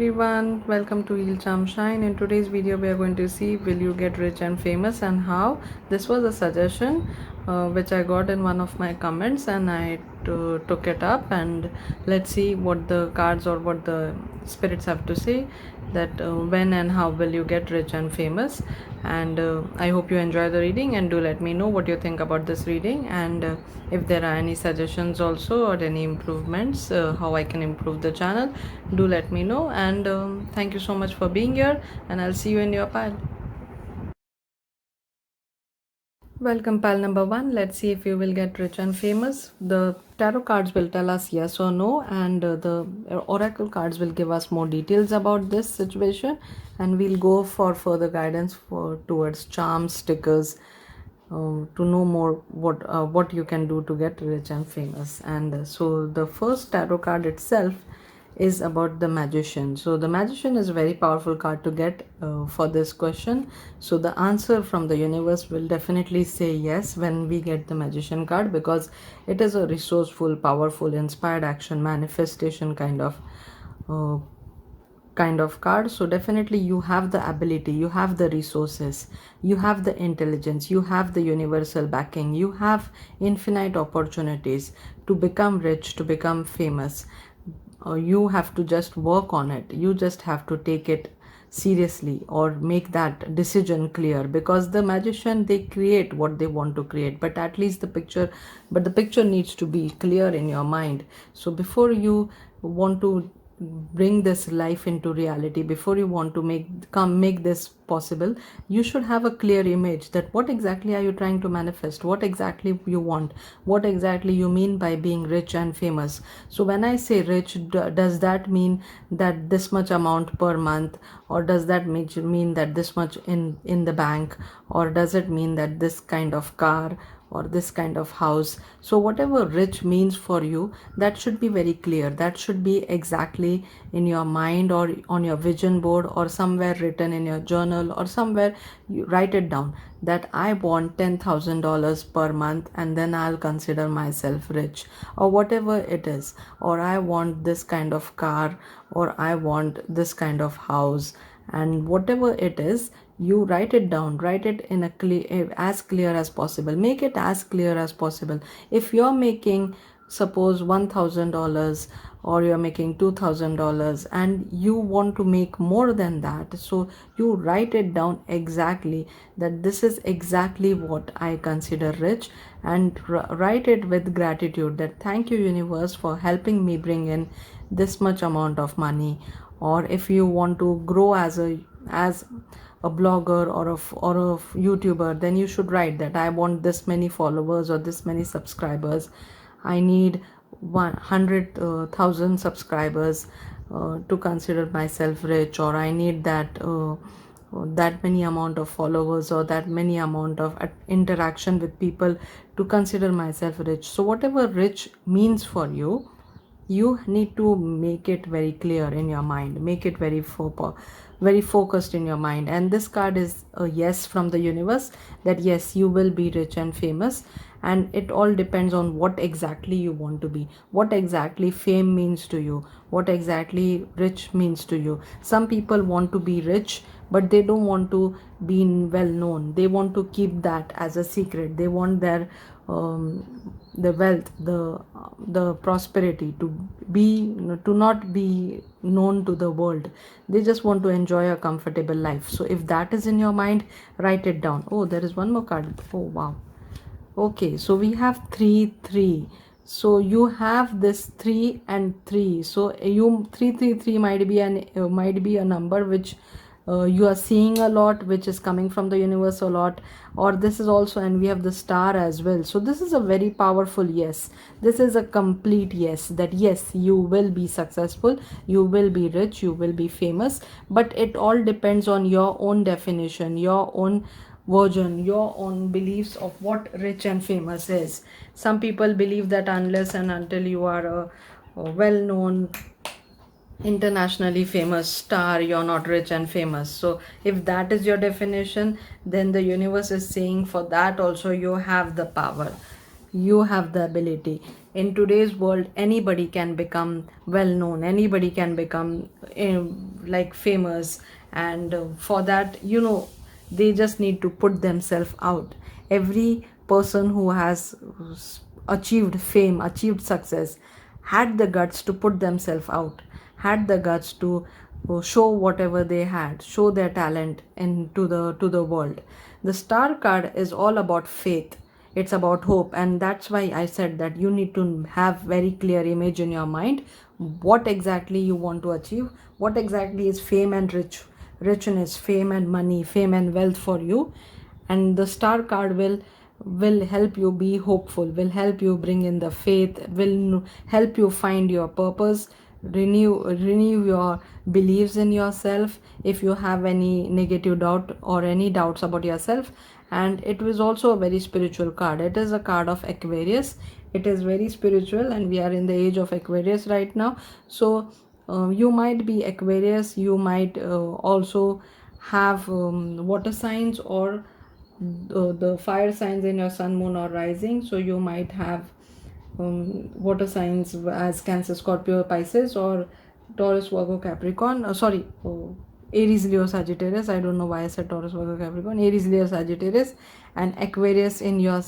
everyone, welcome to healcharmshine. In today's video we are going to see will you get rich and famous and how. This was a suggestion which I got in one of my comments, and I took it up, and let's see what the cards or what the spirits have to say, that when and how will you get rich and famous. And I hope you enjoy the reading, and do let me know what you think about this reading, and if there are any suggestions also or any improvements, how I can improve the channel, do let me know. And thank you so much for being here, and I'll see you in your pile. Welcome, pal number one. Let's see if you will get rich and famous. The tarot cards will tell us yes or no, and the oracle cards will give us more details about this situation, and we'll go for further guidance for towards charms, stickers, to know more what you can do to get rich and famous. And so the first tarot card itself is about the magician. So the magician is a very powerful card to get for this question. So the answer from the universe will definitely say yes when we get the magician card, because it is a resourceful, powerful, inspired action, manifestation uh, kind of card. So definitely you have the ability, you have the resources, you have the intelligence, you have the universal backing, you have infinite opportunities to become rich, to become famous. You have to just work on it. You just have to take it seriously or make that decision clear, because the magician, they create what they want to create, but at least the picture needs to be clear in your mind. So before you want to bring this life into reality, before you want to make this possible, you should have a clear image that what exactly are you trying to manifest, what exactly you want, what exactly you mean by being rich and famous. So when I say rich, does that mean that this much amount per month, or does that mean that this much in the bank, or does it mean that this kind of car or this kind of house? So whatever rich means for you, that should be very clear, that should be exactly in your mind or on your vision board or somewhere written in your journal, or somewhere you write it down that I want $10,000 per month and then I'll consider myself rich, or whatever it is, or I want this kind of car, or I want this kind of house. And whatever it is, you write it down, write it in as clear as possible, make it as clear as possible. If you're making, suppose, $1,000, or you're making $2,000 and you want to make more than that, so you write it down exactly, that this is exactly what I consider rich, and write it with gratitude, that thank you universe for helping me bring in this much amount of money. Or if you want to grow as a blogger or a YouTuber, then you should write that I want this many followers or this many subscribers. I need 100,000 subscribers to consider myself rich, or I need that many amount of followers or that many amount of interaction with people to consider myself rich. So whatever rich means for you, you need to make it very clear in your mind, make it very focused in your mind. And this card is a yes from the universe, that yes, you will be rich and famous. And it all depends on what exactly you want to be, what exactly fame means to you, what exactly rich means to you. Some people want to be rich, but they don't want to be well known. They want to keep that as a secret. They want their the wealth, the prosperity to not be known to the world. They just want to enjoy a comfortable life. So if that is in your mind, write it down. Oh, there is one more card. Oh wow. Okay, so we have 3 3. So you have this 3 and 3. So you 3 3 3 might be a number which you are seeing a lot, which is coming from the universe a lot. Or this is also, and we have the star as well. So this is a very powerful yes. This is a complete yes, that yes, you will be successful, you will be rich, you will be famous. But it all depends on your own definition, your own version, your own beliefs of what rich and famous is. Some people believe that unless and until you are a well-known, internationally famous star, you're not rich and famous. So if that is your definition, then the universe is saying for that also you have the power, you have the ability. in today's world anybody can become well known, anybody can become like famous, and for that, they just need to put themselves out. Every person who has achieved fame, achieved success, had the guts to put themselves out, had the guts to show whatever they had, show their talent into the world. The star card is all about faith, it's about hope, and that's why I said that you need to have very clear image in your mind, what exactly you want to achieve, what exactly is fame and richness, fame and money, fame and wealth for you. And the star card will help you be hopeful, will help you bring in the faith, will help you find your purpose, renew your beliefs in yourself if you have any negative doubt or any doubts about yourself. And it was also a very spiritual card. It is a card of Aquarius. It is very spiritual, and we are in the age of Aquarius right now. So you might be Aquarius, you might also have water signs, or the fire signs in your sun, moon, or rising. So you might have water signs as Cancer, Scorpio, Pisces, or Taurus, Virgo, Capricorn. Aries, Leo, Sagittarius. I don't know why I said Taurus, Virgo, Capricorn. Aries, Leo, Sagittarius, and Aquarius in your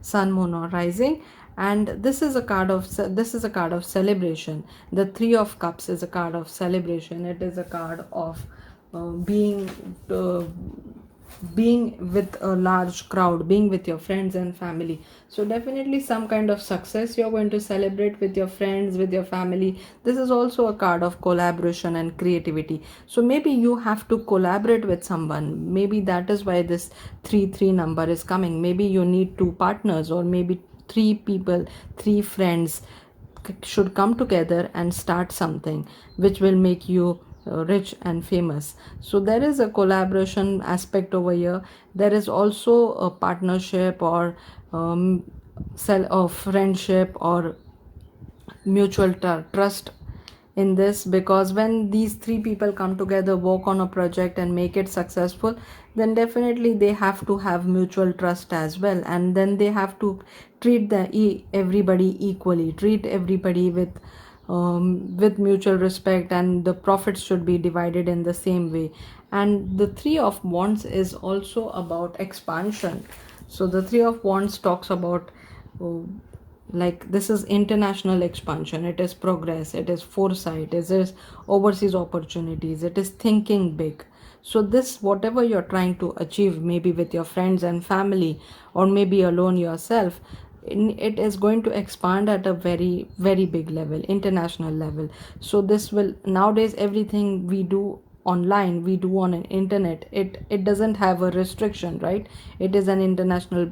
sun, moon, or rising. And this is a card of celebration. The Three of Cups is a card of celebration. It is a card of being with a large crowd, being with your friends and family. So definitely some kind of success you're going to celebrate with your friends, with your family. This is also a card of collaboration and creativity. So maybe you have to collaborate with someone. Maybe that is why this 3 number is coming. Maybe you need 2 partners, or maybe 3 people, 3 friends should come together and start something which will make you rich and famous. So there is a collaboration aspect over here. There is also a partnership, or friendship, or mutual trust in this, because when these 3 people come together, work on a project and make it successful, then definitely they have to have mutual trust as well, and then they have to treat everybody equally, treat everybody with mutual respect, and the profits should be divided in the same way. And the Three of Wands is also about expansion. So the Three of Wands talks about like this is international expansion, it is progress, it is foresight, it is overseas opportunities, it is thinking big. So this, whatever you're trying to achieve, maybe with your friends and family, or maybe alone yourself, it is going to expand at a very very big level, international level. So this will, nowadays everything we do online, we do on an internet, it doesn't have a restriction, right? It is an international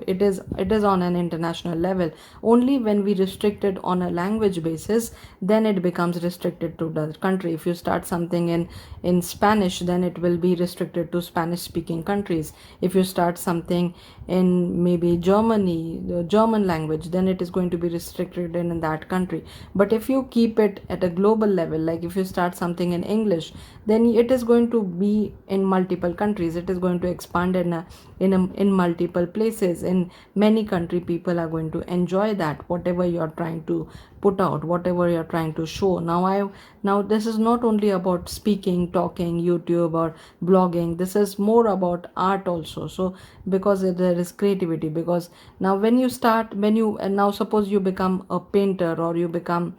it is on an international level. Only when we restrict it on a language basis, then it becomes restricted to the country. If you start something in Spanish, then it will be restricted to Spanish speaking countries. If you start something in maybe Germany, the German language, then it is going to be restricted in that country. But if you keep it at a global level, like if you start something in English, then it is going to be in multiple countries, it is going to expand in multiple places. In many country, people are going to enjoy that, whatever you are trying to put out, whatever you're trying to show. Now this is not only about speaking, talking, YouTube, or blogging. This is more about art also. So because there is creativity, because now now suppose you become a painter, or you become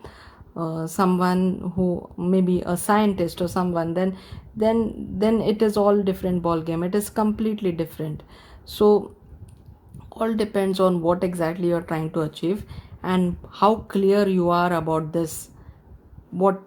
someone who maybe a scientist or someone, then it is all different ball game, it is completely different. So all depends on what exactly you're trying to achieve, and how clear you are about this, what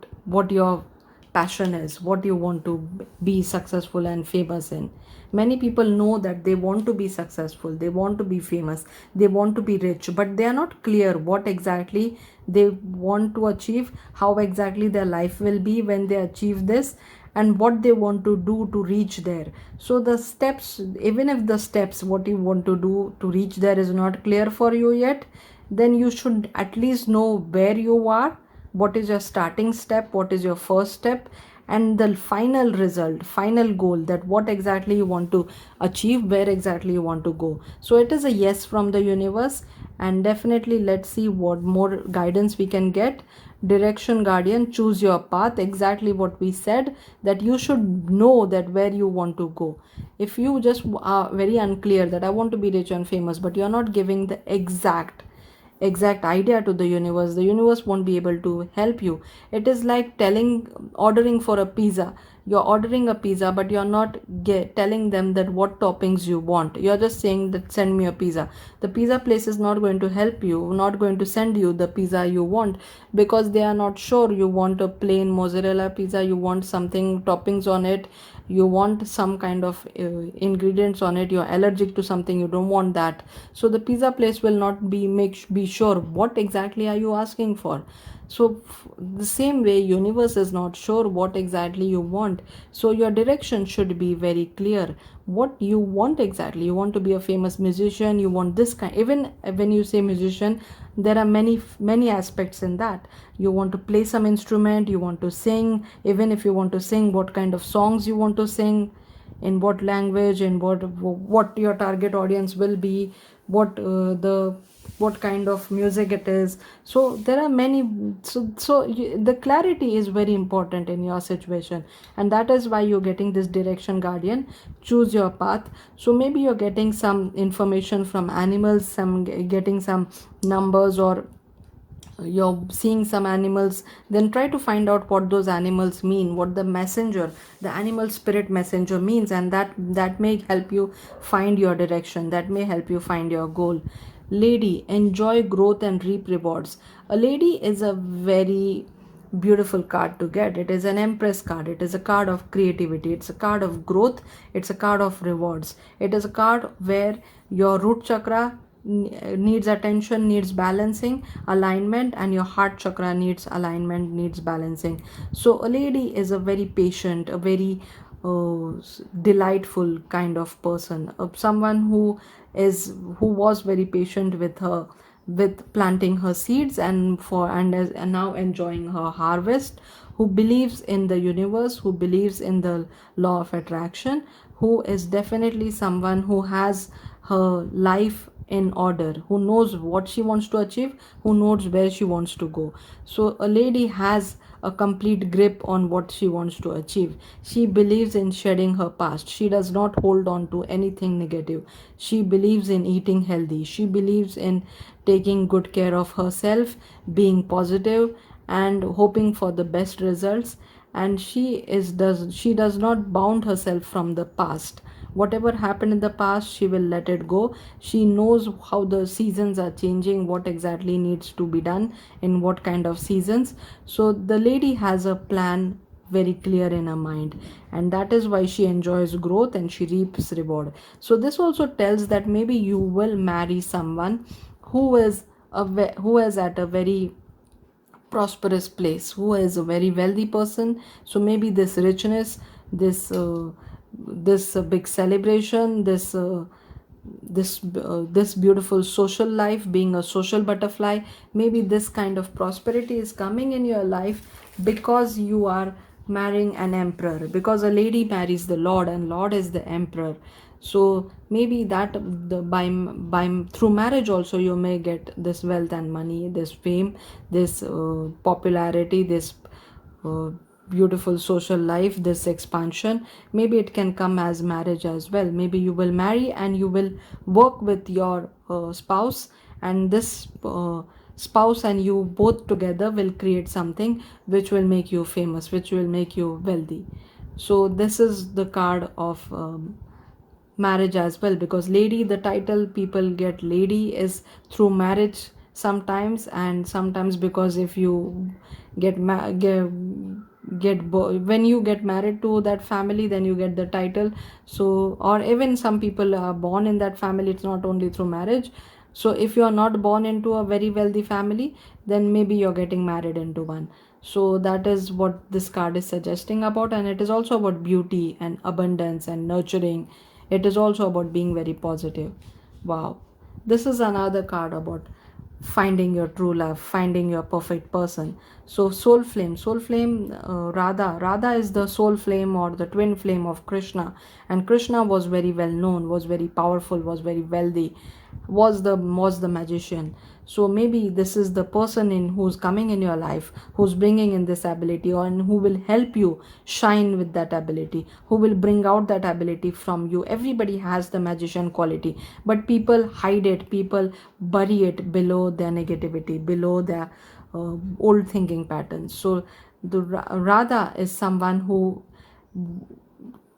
your passion is, what you want to be successful and famous in. Many people know that they want to be successful, they want to be famous, they want to be rich, but they are not clear what exactly they want to achieve, how exactly their life will be when they achieve this, and what they want to do to reach there. So the steps, even if the steps what you want to do to reach there is not clear for you yet, then you should at least know where you are, what is your starting step, what is your first step, and the final result, final goal, that what exactly you want to achieve, where exactly you want to go. So it is a yes from the universe, And definitely let's see what more guidance we can get. Direction guardian, choose your path, exactly what we said, that you should know that where you want to go. If you just are very unclear that I want to be rich and famous, but you're not giving the exact idea to the universe won't be able to help you. It is like ordering for a pizza. You're ordering a pizza, but you're not telling them that what toppings you want. You're just saying that send me a pizza. The pizza place is not going to help you, not going to send you the pizza you want, because they are not sure you want a plain mozzarella pizza, you want something toppings on it, you want some kind of ingredients on it, you're allergic to something, you don't want that. So the pizza place will not be sure what exactly are you asking for. So the same way universe is not sure what exactly you want, so your direction should be very clear. What you want exactly, you want to be a famous musician, you want this kind. Even when you say musician, there are many aspects in that. You want to play some instrument, you want to sing. Even if you want to sing, what kind of songs you want to sing, in what language, in what your target audience will be, what kind of music it is. So there are many. The clarity is very important in your situation, and that is why you're getting this direction guardian, choose your path. So maybe you're getting some information from animals, getting some numbers, or you're seeing some animals. Then try to find out what those animals mean, what the animal spirit messenger means, and that may help you find your direction, that may help you find your goal. Lady, enjoy growth and reap rewards. A lady is a very beautiful card to get. It is an empress card, it is a card of creativity, it's a card of growth, it's a card of rewards. It is a card where your root chakra needs attention, needs balancing, alignment, and your heart chakra needs alignment, needs balancing. So a lady is a very patient, a very delightful kind of person, someone who was very patient with her, with planting her seeds, and now enjoying her harvest, who believes in the universe, who believes in the law of attraction, who is definitely someone who has her life in order, who knows what she wants to achieve, who knows where she wants to go. So a lady has a complete grip on what she wants to achieve. She believes in shedding her past. She does not hold on to anything negative. She believes in eating healthy. She believes in taking good care of herself, being positive, and hoping for the best results. And she does not bound herself from the past. Whatever happened in the past, she will let it go. She knows how the seasons are changing, what exactly needs to be done in what kind of seasons. So the lady has a plan very clear in her mind, and that is why she enjoys growth and she reaps reward. So this also tells that maybe you will marry someone who is at a very prosperous place, who is a very wealthy person. So maybe this richness, this big celebration, this beautiful social life, being a social butterfly, maybe this kind of prosperity is coming in your life because you are marrying an emperor, because a lady marries the lord, and lord is the emperor. So maybe that by through marriage also you may get this wealth and money, this fame, this popularity, this uh, beautiful social life, this expansion. Maybe it can come as marriage as well. Maybe you will marry and you will work with your spouse, and this spouse and you both together will create something which will make you famous, which will make you wealthy. So this is the card of marriage as well, because lady, the title people get lady is through marriage sometimes, and sometimes because if you get when you get married to that family, then you get the title. So, or even some people are born in that family, it's not only through marriage. So if you are not born into a very wealthy family, then maybe you're getting married into one. So that is what this card is suggesting about, and it is also about beauty and abundance and nurturing. It is also about being very positive. Wow. This is another card about finding your true love, finding your perfect person. So soul flame, Radha is the soul flame or the twin flame of Krishna, and Krishna was very well known, was very powerful, was very wealthy, was the magician. So maybe this is the person in who's coming in your life, who's bringing in this ability, or and who will help you shine with that ability, who will bring out that ability from you. Everybody has the magician quality, but people hide it, people bury it below their negativity, below their old thinking patterns. So the Radha is someone who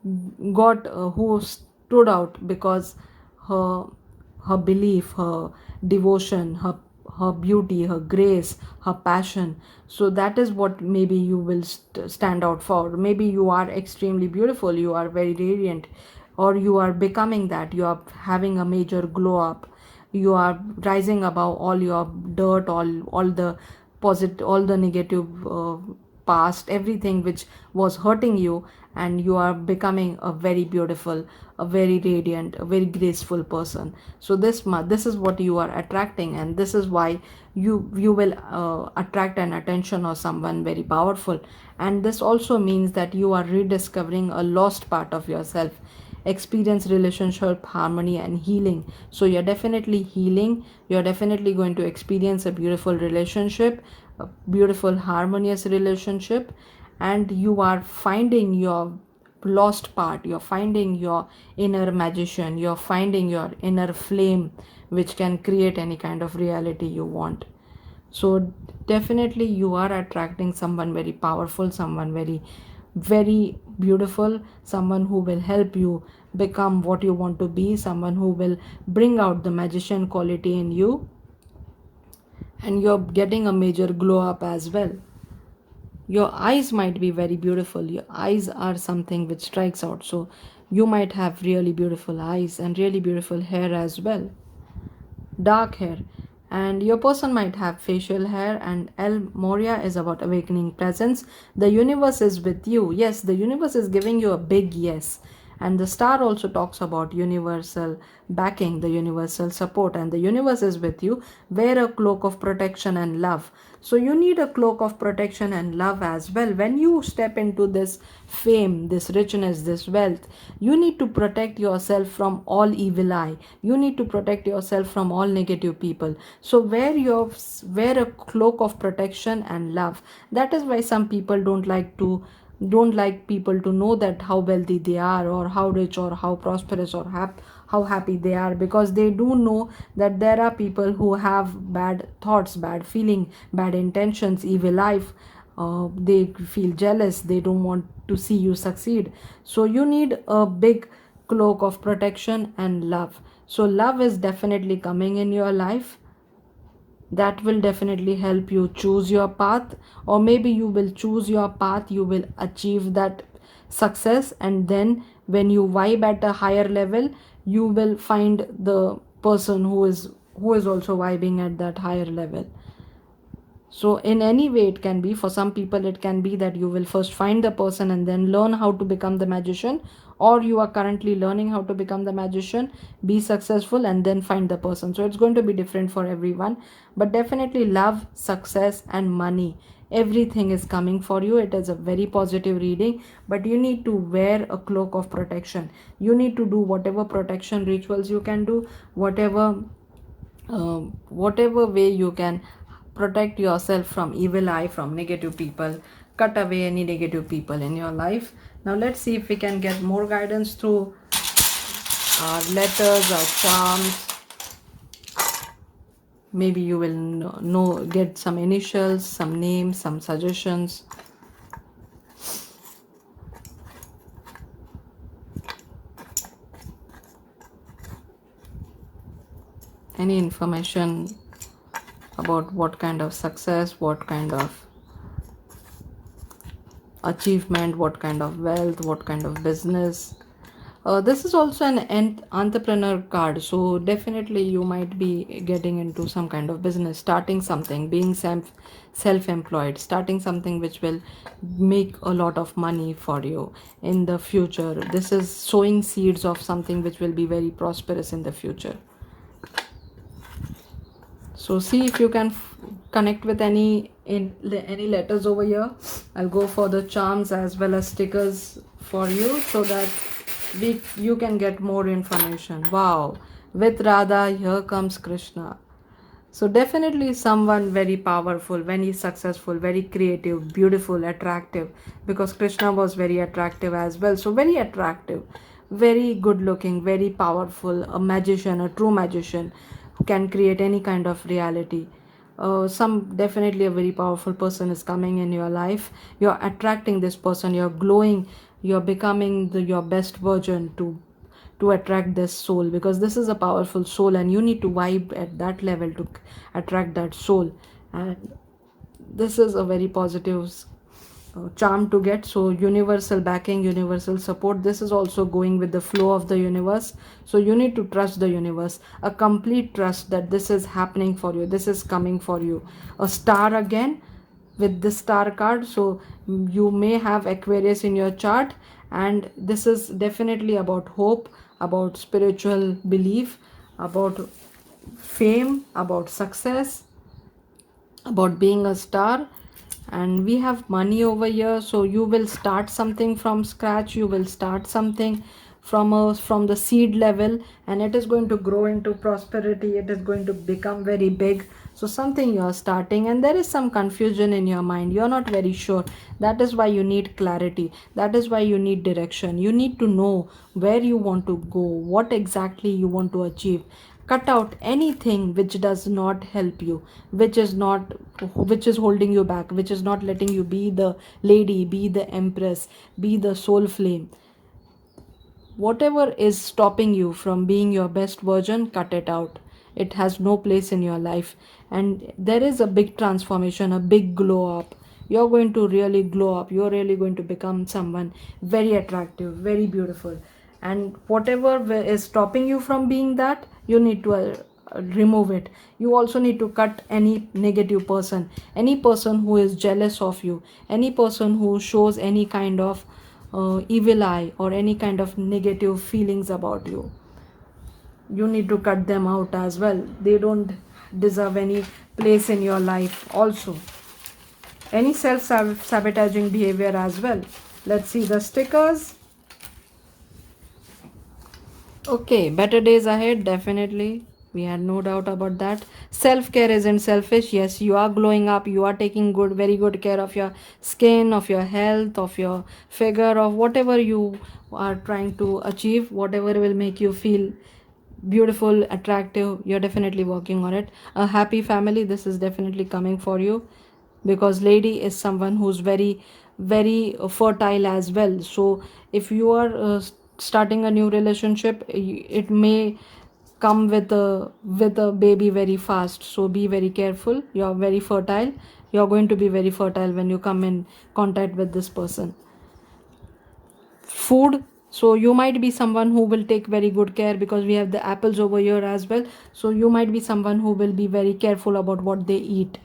who stood out because her her belief, her devotion, her beauty, her grace, her passion. So that is what maybe you will stand out for. Maybe you are extremely beautiful, you are very radiant, or you are becoming that, you are having a major glow up, you are rising above all your dirt, all the all the negative past, everything which was hurting you, and you are becoming a very beautiful, a very radiant, a very graceful person. So this is what you are attracting, and this is why you will attract an attention or someone very powerful. And this also means that you are rediscovering a lost part of yourself, experience relationship harmony and healing. So you're definitely healing, you're definitely going to experience a beautiful relationship, a beautiful harmonious relationship, and you are finding your lost part, you're finding your inner magician, you're finding your inner flame which can create any kind of reality you want. So definitely you are attracting someone very powerful, someone very beautiful, someone who will help you become what you want to be, someone who will bring out the magician quality in you, and you're getting a major glow up as well. Your eyes might be very beautiful, your eyes are something which strikes out. So you might have really beautiful eyes and really beautiful hair as well, dark hair. And your person might have facial hair. And El Moria is about awakening presence. The universe is with you. Yes, the universe is giving you a big yes. And the star also talks about universal backing, the universal support, and the universe is with you. Wear a cloak of protection and love. So you need a cloak of protection and love as well. When you step into this fame, this richness, this wealth, you need to protect yourself from all evil eye. You need to protect yourself from all negative people. So wear a cloak of protection and love. That is why some people don't like people to know that how wealthy they are, or how rich, or how prosperous, or how happy they are, because they do know that there are people who have bad thoughts, bad feeling, bad intentions, evil life. They feel jealous, they don't want to see you succeed. So you need a big cloak of protection and love. So love is definitely coming in your life. That will definitely help you choose your path, or maybe you will choose your path, you will achieve that success, and then when you vibe at a higher level, you will find the person who is also vibing at that higher level. So in any way it can be, for some people it can be that you will first find the person and then learn how to become the magician, or you are currently learning how to become the magician, be successful, and then find the person. So it's going to be different for everyone, but definitely love, success and money, everything is coming for you. It is a very positive reading, but you need to wear a cloak of protection. You need to do whatever protection rituals you can do, whatever way you can protect yourself from evil eye, from negative people. Cut away any negative people in your life. Now let's see if we can get more guidance through our letters, our charms. Maybe you will get some initials, some names, some suggestions. Any information about what kind of success, what kind of achievement, what kind of wealth, what kind of business. This is also an entrepreneur card, so definitely you might be getting into some kind of business, starting something, being self-employed, starting something which will make a lot of money for you in the future. This is sowing seeds of something which will be very prosperous in the future. So see if you can connect with any letters over here. I'll go for the charms as well as stickers for you, so that you can get more information. Wow, With Radha, here comes Krishna. So definitely someone very powerful, very successful, very creative, beautiful, attractive, because Krishna was very attractive as well. So very attractive, very good looking, very powerful, a magician, a true magician who can create any kind of reality. Some definitely a very powerful person is coming in your life. You're attracting this person, you're glowing, you're becoming your best version to attract this soul, because this is a powerful soul and you need to vibe at that level to attract that soul. And this is a very positive charm to get. So universal backing, universal support, this is also going with the flow of the universe. So you need to trust the universe, a complete trust that this is happening for you, this is coming for you. A star again with this star card. So you may have Aquarius in your chart, and this is definitely about hope, about spiritual belief, about fame, about success, about being a star. And we have money over here, so you will start something from scratch, you will start something from the seed level, and it is going to grow into prosperity, it is going to become very big. So something you are starting, and there is some confusion in your mind, you are not very sure. That is why you need clarity, that is why you need direction. You need to know where you want to go, what exactly you want to achieve. Cut out anything which does not help you, which is holding you back, which is not letting you be the lady, be the empress, be the soul flame. Whatever is stopping you from being your best version, cut it out. It has no place in your life. And there is a big transformation, a big glow up. You're going to really glow up, you're really going to become someone very attractive, very beautiful. And whatever is stopping you from being that, you need to remove it. You also need to cut any negative person, any person who is jealous of you, any person who shows any kind of evil eye or any kind of negative feelings about you. You need to cut them out as well. They don't deserve any place in your life. Also, any self-sabotaging behavior as well. Let's see the stickers. Okay, better days ahead, definitely. We had no doubt about that. Self care isn't selfish. Yes, you are glowing up, you are taking very good care of your skin, of your health, of your figure, of whatever you are trying to achieve, whatever will make you feel beautiful, attractive. You're definitely working on it. A happy family, this is definitely coming for you, because lady is someone who's very fertile as well. So if you are starting a new relationship, it may come with a baby very fast. So be very careful. You're very fertile, you're going to be very fertile when you come in contact with this person. Food, so you might be someone who will take very good care, because we have the apples over here as well. So you might be someone who will be very careful about what they eat,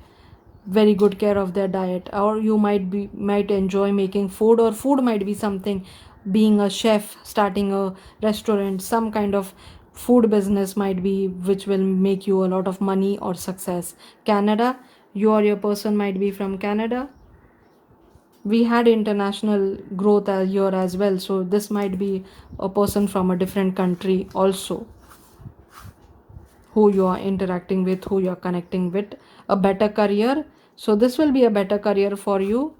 very good care of their diet. Or you might enjoy making food, or food might be something, being a chef, starting a restaurant, some kind of food business might be, which will make you a lot of money or success. Canada, you or your person might be from Canada. We had international growth here as well, so this might be a person from a different country also, who you are interacting with, who you are connecting with. A better career, so this will be a better career for you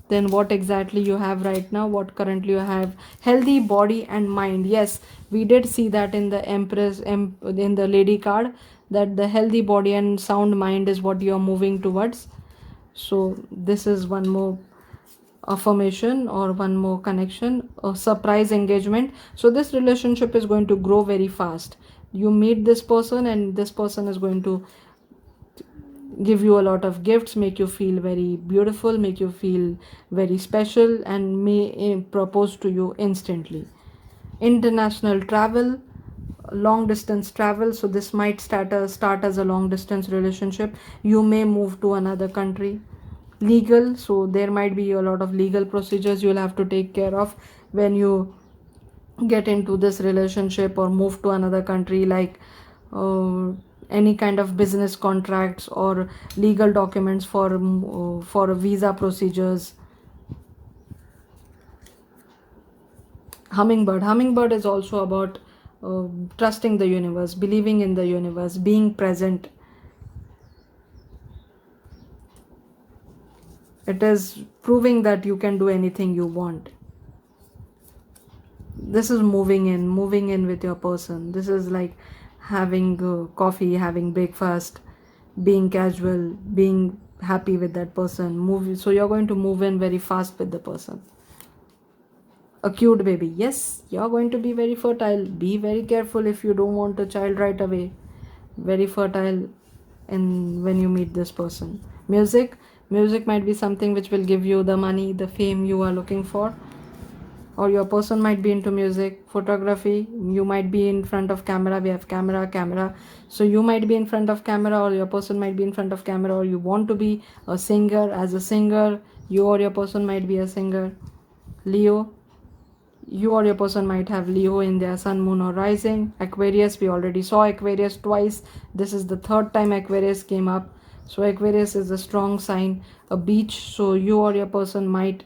than what exactly you have right now, what currently you have. Healthy body and mind, yes, we did see that in the in the lady card, that the healthy body and sound mind is what you are moving towards. So this is one more affirmation or one more connection. A surprise engagement, so this relationship is going to grow very fast. You meet this person, and this person is going to give you a lot of gifts, make you feel very beautiful, make you feel very special, and may propose to you instantly. International travel, long distance travel, so this might start as a long distance relationship. You may move to another country. Legal, so there might be a lot of legal procedures you'll have to take care of when you get into this relationship or move to another country, like any kind of business contracts or legal documents for visa procedures. Hummingbird is also about trusting the universe, believing in the universe, being present. It is proving that you can do anything you want. This is moving in with your person. This is like having coffee, having breakfast, being casual, being happy with that person. Move. So you're going to move in very fast with the person. A cute baby. Yes, you're going to be very fertile. Be very careful if you don't want a child right away. Very fertile in when you meet this person. Music might be something which will give you the money, the fame you are looking for. Or your person might be into music. Photography, you might be in front of camera. We have camera, so you might be in front of camera, or your person might be in front of camera, or you want to be a singer. As a singer, you or your person might be a singer. Leo, you or your person might have Leo in their sun, moon, or rising. Aquarius, we already saw Aquarius twice. This is the third time Aquarius came up. So Aquarius is a strong sign. A beach, so you or your person might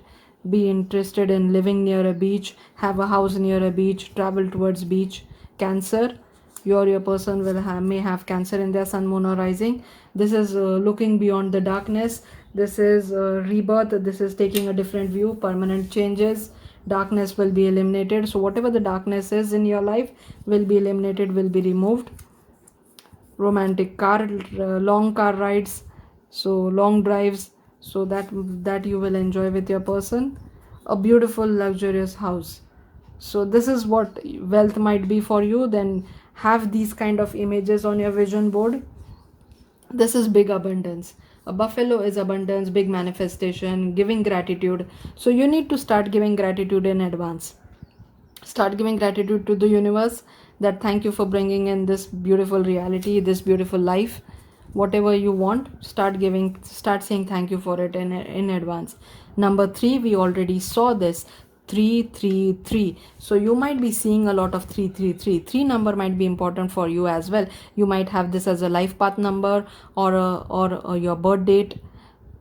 be interested in living near a beach, have a house near a beach, travel towards beach. Cancer, you or your person may have Cancer in their sun, moon, or rising. This is looking beyond the darkness. This is rebirth. This is taking a different view, permanent changes. Darkness will be eliminated. So whatever the darkness is in your life will be eliminated, will be removed. Romantic long car rides, so long drives, so that you will enjoy with your person. A beautiful luxurious house. So this is what wealth might be for you. Then have these kind of images on your vision board. This is big abundance. A buffalo is abundance, big manifestation, giving gratitude. So you need to start giving gratitude in advance. Start giving gratitude to the universe, that thank you for bringing in this beautiful reality, this beautiful life. Whatever you want, start saying thank you for it in advance. Number 3, we already saw this. 333. So you might be seeing a lot of 333. 3 number might be important for you as well. You might have this as a life path number, or your birth date.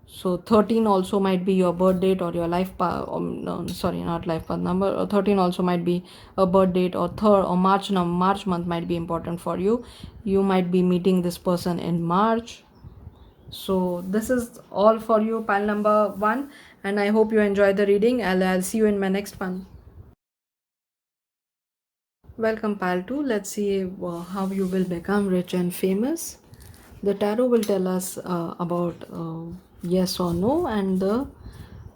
So 13 also might be your birth date or your life path. No, sorry, not life path number. 13 also might be a birth date, or March month might be important for you. You might be meeting this person in March. So this is all for you, pile number 1, and I hope you enjoy the reading. I'll see you in my next one. Welcome, pile 2. Let's see how you will become rich and famous. The tarot will tell us about yes or no, and the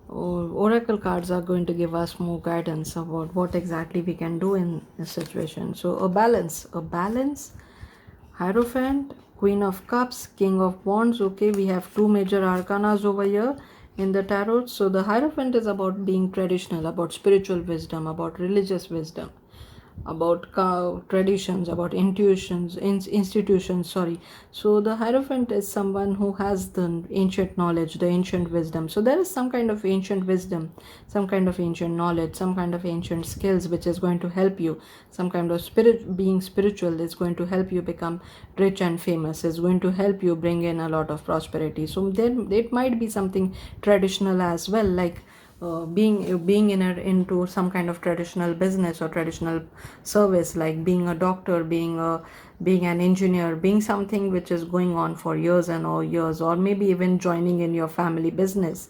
oracle cards are going to give us more guidance about what exactly we can do in this situation. So a balance, Hierophant, Queen of Cups, King of Wands. Okay, we have 2 major arcanas over here in the tarot. So the Hierophant is about being traditional, about spiritual wisdom, about religious wisdom, about traditions, about institutions. Sorry. So the Hierophant is someone who has the ancient knowledge, the ancient wisdom. So there is some kind of ancient wisdom, some kind of ancient knowledge, some kind of ancient skills which is going to help you. Some kind of being spiritual is going to help you become rich and famous, is going to help you bring in a lot of prosperity. So then it might be something traditional as well, like being into some kind of traditional business or traditional service, like being a doctor, being an engineer, being something which is going on for years and all years, or maybe even joining in your family business,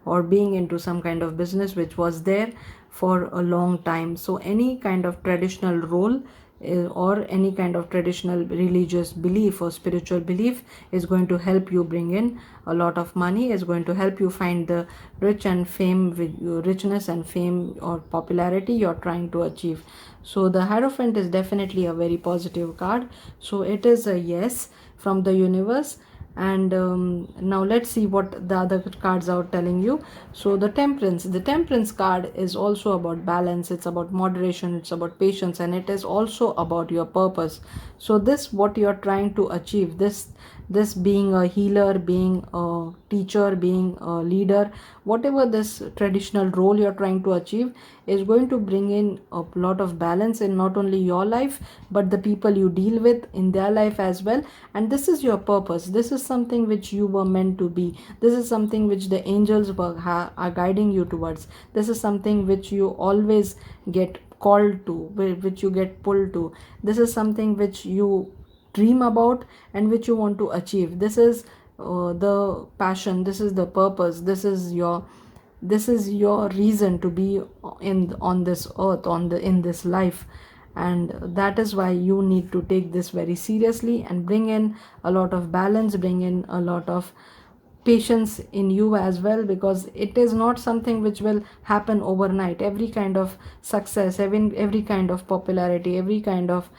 or being into some kind of business which was there for a long time. So any kind of traditional role or any kind of traditional religious belief or spiritual belief is going to help you bring in a lot of money, is going to help you find the richness and fame or popularity you're trying to achieve. So the Hierophant is definitely a very positive card. So it is a yes from the universe. And now let's see what the other cards are telling you. So the temperance card is also about balance, it's about moderation, it's about patience, and it is also about your purpose. So this, what you're trying to achieve, this being a healer, being a teacher, being a leader, whatever this traditional role you're trying to achieve, is going to bring in a lot of balance in not only your life but the people you deal with in their life as well. And this is your purpose, this is something which you were meant to be, this is something which the angels are guiding you towards, this is something which you always get called to, which you get pulled to. This is something which you dream about and which you want to achieve. This is the passion, this is the purpose, this is your reason to be in on this earth, in this life. And that is why you need to take this very seriously and bring in a lot of balance, bring in a lot of patience in you as well, because it is not something which will happen overnight. Every kind of success, every kind of popularity, every kind of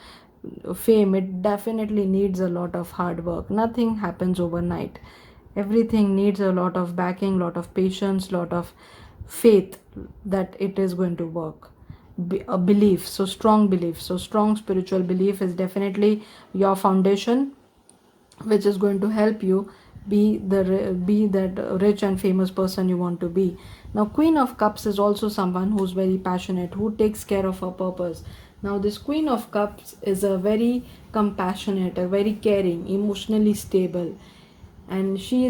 fame, it definitely needs a lot of hard work. Nothing happens overnight. Everything needs a lot of backing, lot of patience, lot of faith that it is going to work. A belief, so strong spiritual belief is definitely your foundation, which is going to help you be that rich and famous person you want to be. Now, Queen of Cups is also someone who's very passionate, who takes care of her purpose. Now, this Queen of Cups is a very compassionate, a very caring, emotionally stable, and she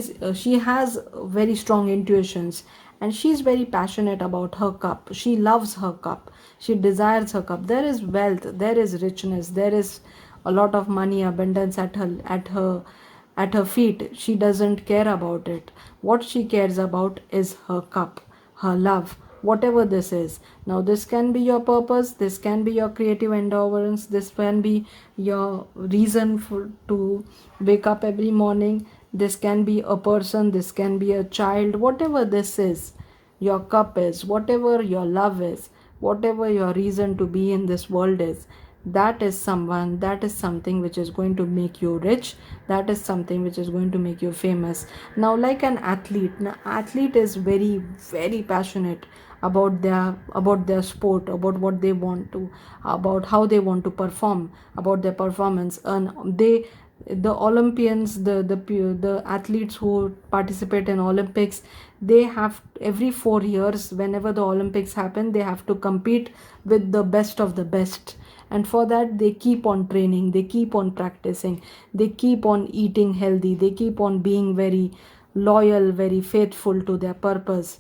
has very strong intuitions, and she's very passionate about her cup. She loves her cup, she desires her cup. There is wealth, there is richness, there is a lot of money, abundance at her feet. She doesn't care about it. What she cares about is her cup, her love, whatever this is. Now, this can be your purpose, this can be your creative endurance, this can be your reason to wake up every morning, this can be a person, this can be a child, whatever this is, your cup is, whatever your love is, whatever your reason to be in this world is, that is something which is going to make you rich, that is something which is going to make you famous. Now, like an athlete, now athlete is very, very passionate about their sport, about what they want to, about how they want to perform, about their performance. And the Olympians, the athletes who participate in Olympics, they have every 4 years, whenever the Olympics happen, they have to compete with the best of the best. And for that, they keep on training, they keep on practicing, they keep on eating healthy, they keep on being very loyal, very faithful to their purpose,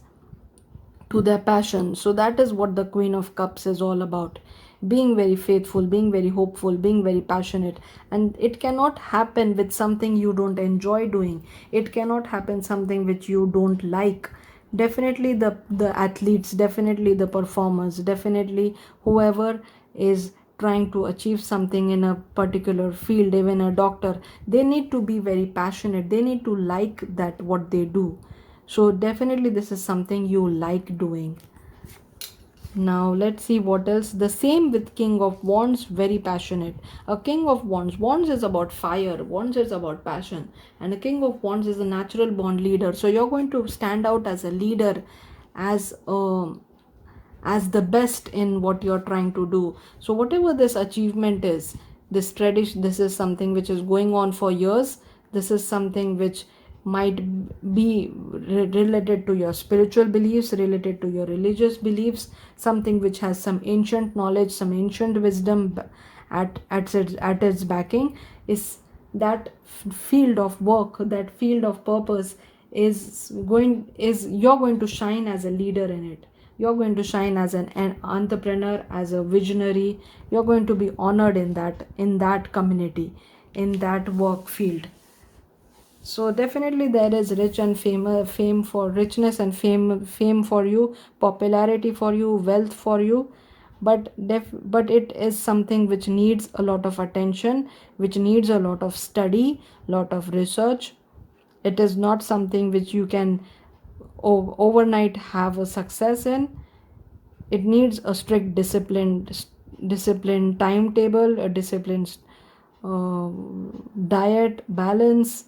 to their passion. So that is what the Queen of Cups is all about: being very faithful, being very hopeful, being very passionate. And it cannot happen with something you don't enjoy doing, it cannot happen something which you don't like. Definitely the athletes, definitely the performers, definitely whoever is trying to achieve something in a particular field, even a doctor, they need to be very passionate, they need to like that what they do. So definitely this is something you like doing. Now let's see what else. The same with King of Wands, very passionate. A King of Wands, Wands is about fire, Wands is about passion, and a King of Wands is a natural born leader. So you're going to stand out as a leader, as a as the best in what you're trying to do. So whatever this achievement is, this tradition, this is something which is going on for years, this is something which might be related to your spiritual beliefs, related to your religious beliefs, something which has some ancient knowledge, some ancient wisdom at its backing. Is that field of work, that field of purpose, is you're going to shine as a leader in it. You're going to shine as an entrepreneur, as a visionary. You're going to be honored in that community, in that work field. So definitely there is rich and fame for richness, and fame for you, popularity for you, wealth for you. But it is something which needs a lot of attention, which needs a lot of study, lot of research. It is not something which you can overnight have a success in. It needs a strict disciplined timetable, a disciplined diet, balance.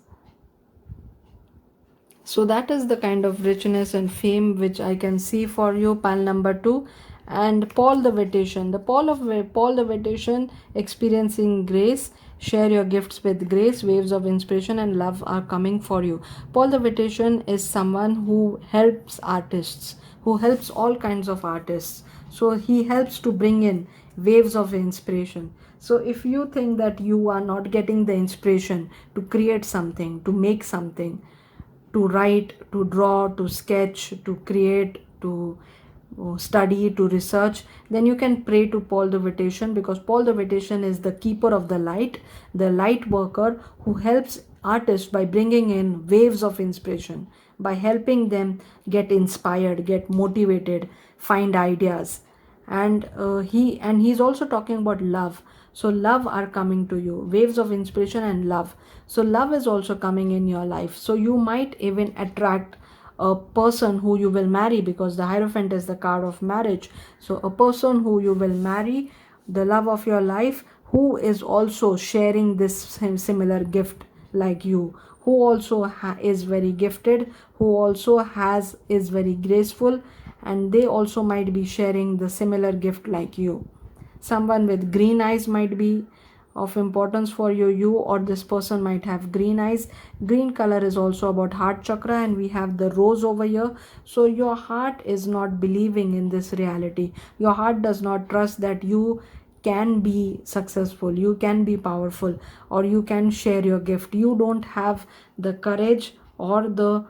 So that is the kind of richness and fame which I can see for you. Pile number 2. And Paul the Vetation, the Paul the Vetation, experiencing grace. Share your gifts with grace, waves of inspiration and love are coming for you. Paul the Vetation is someone who helps artists, who helps all kinds of artists. So he helps to bring in waves of inspiration. So if you think that you are not getting the inspiration to create something, to make something, to write, to draw, to sketch, to create, to study, to research, then you can pray to Paul the Vitation, because Paul the Vitation is the keeper of the light worker, who helps artists by bringing in waves of inspiration, by helping them get inspired, get motivated, find ideas. And he's also talking about love. So love are coming to you, waves of inspiration and love. So love is also coming in your life, so you might even attract a person who you will marry, because the Hierophant is the card of marriage. So a person who you will marry, the love of your life, who is also sharing this similar gift like you, who also is very gifted, who also is very graceful, and they also might be sharing the similar gift like you. Someone with green eyes might be of importance for you, or this person might have green eyes. Green color is also about heart chakra, and we have the rose over here. So your heart is not believing in this reality. Your heart does not trust that you can be successful, you can be powerful, or you can share your gift. You don't have the courage or the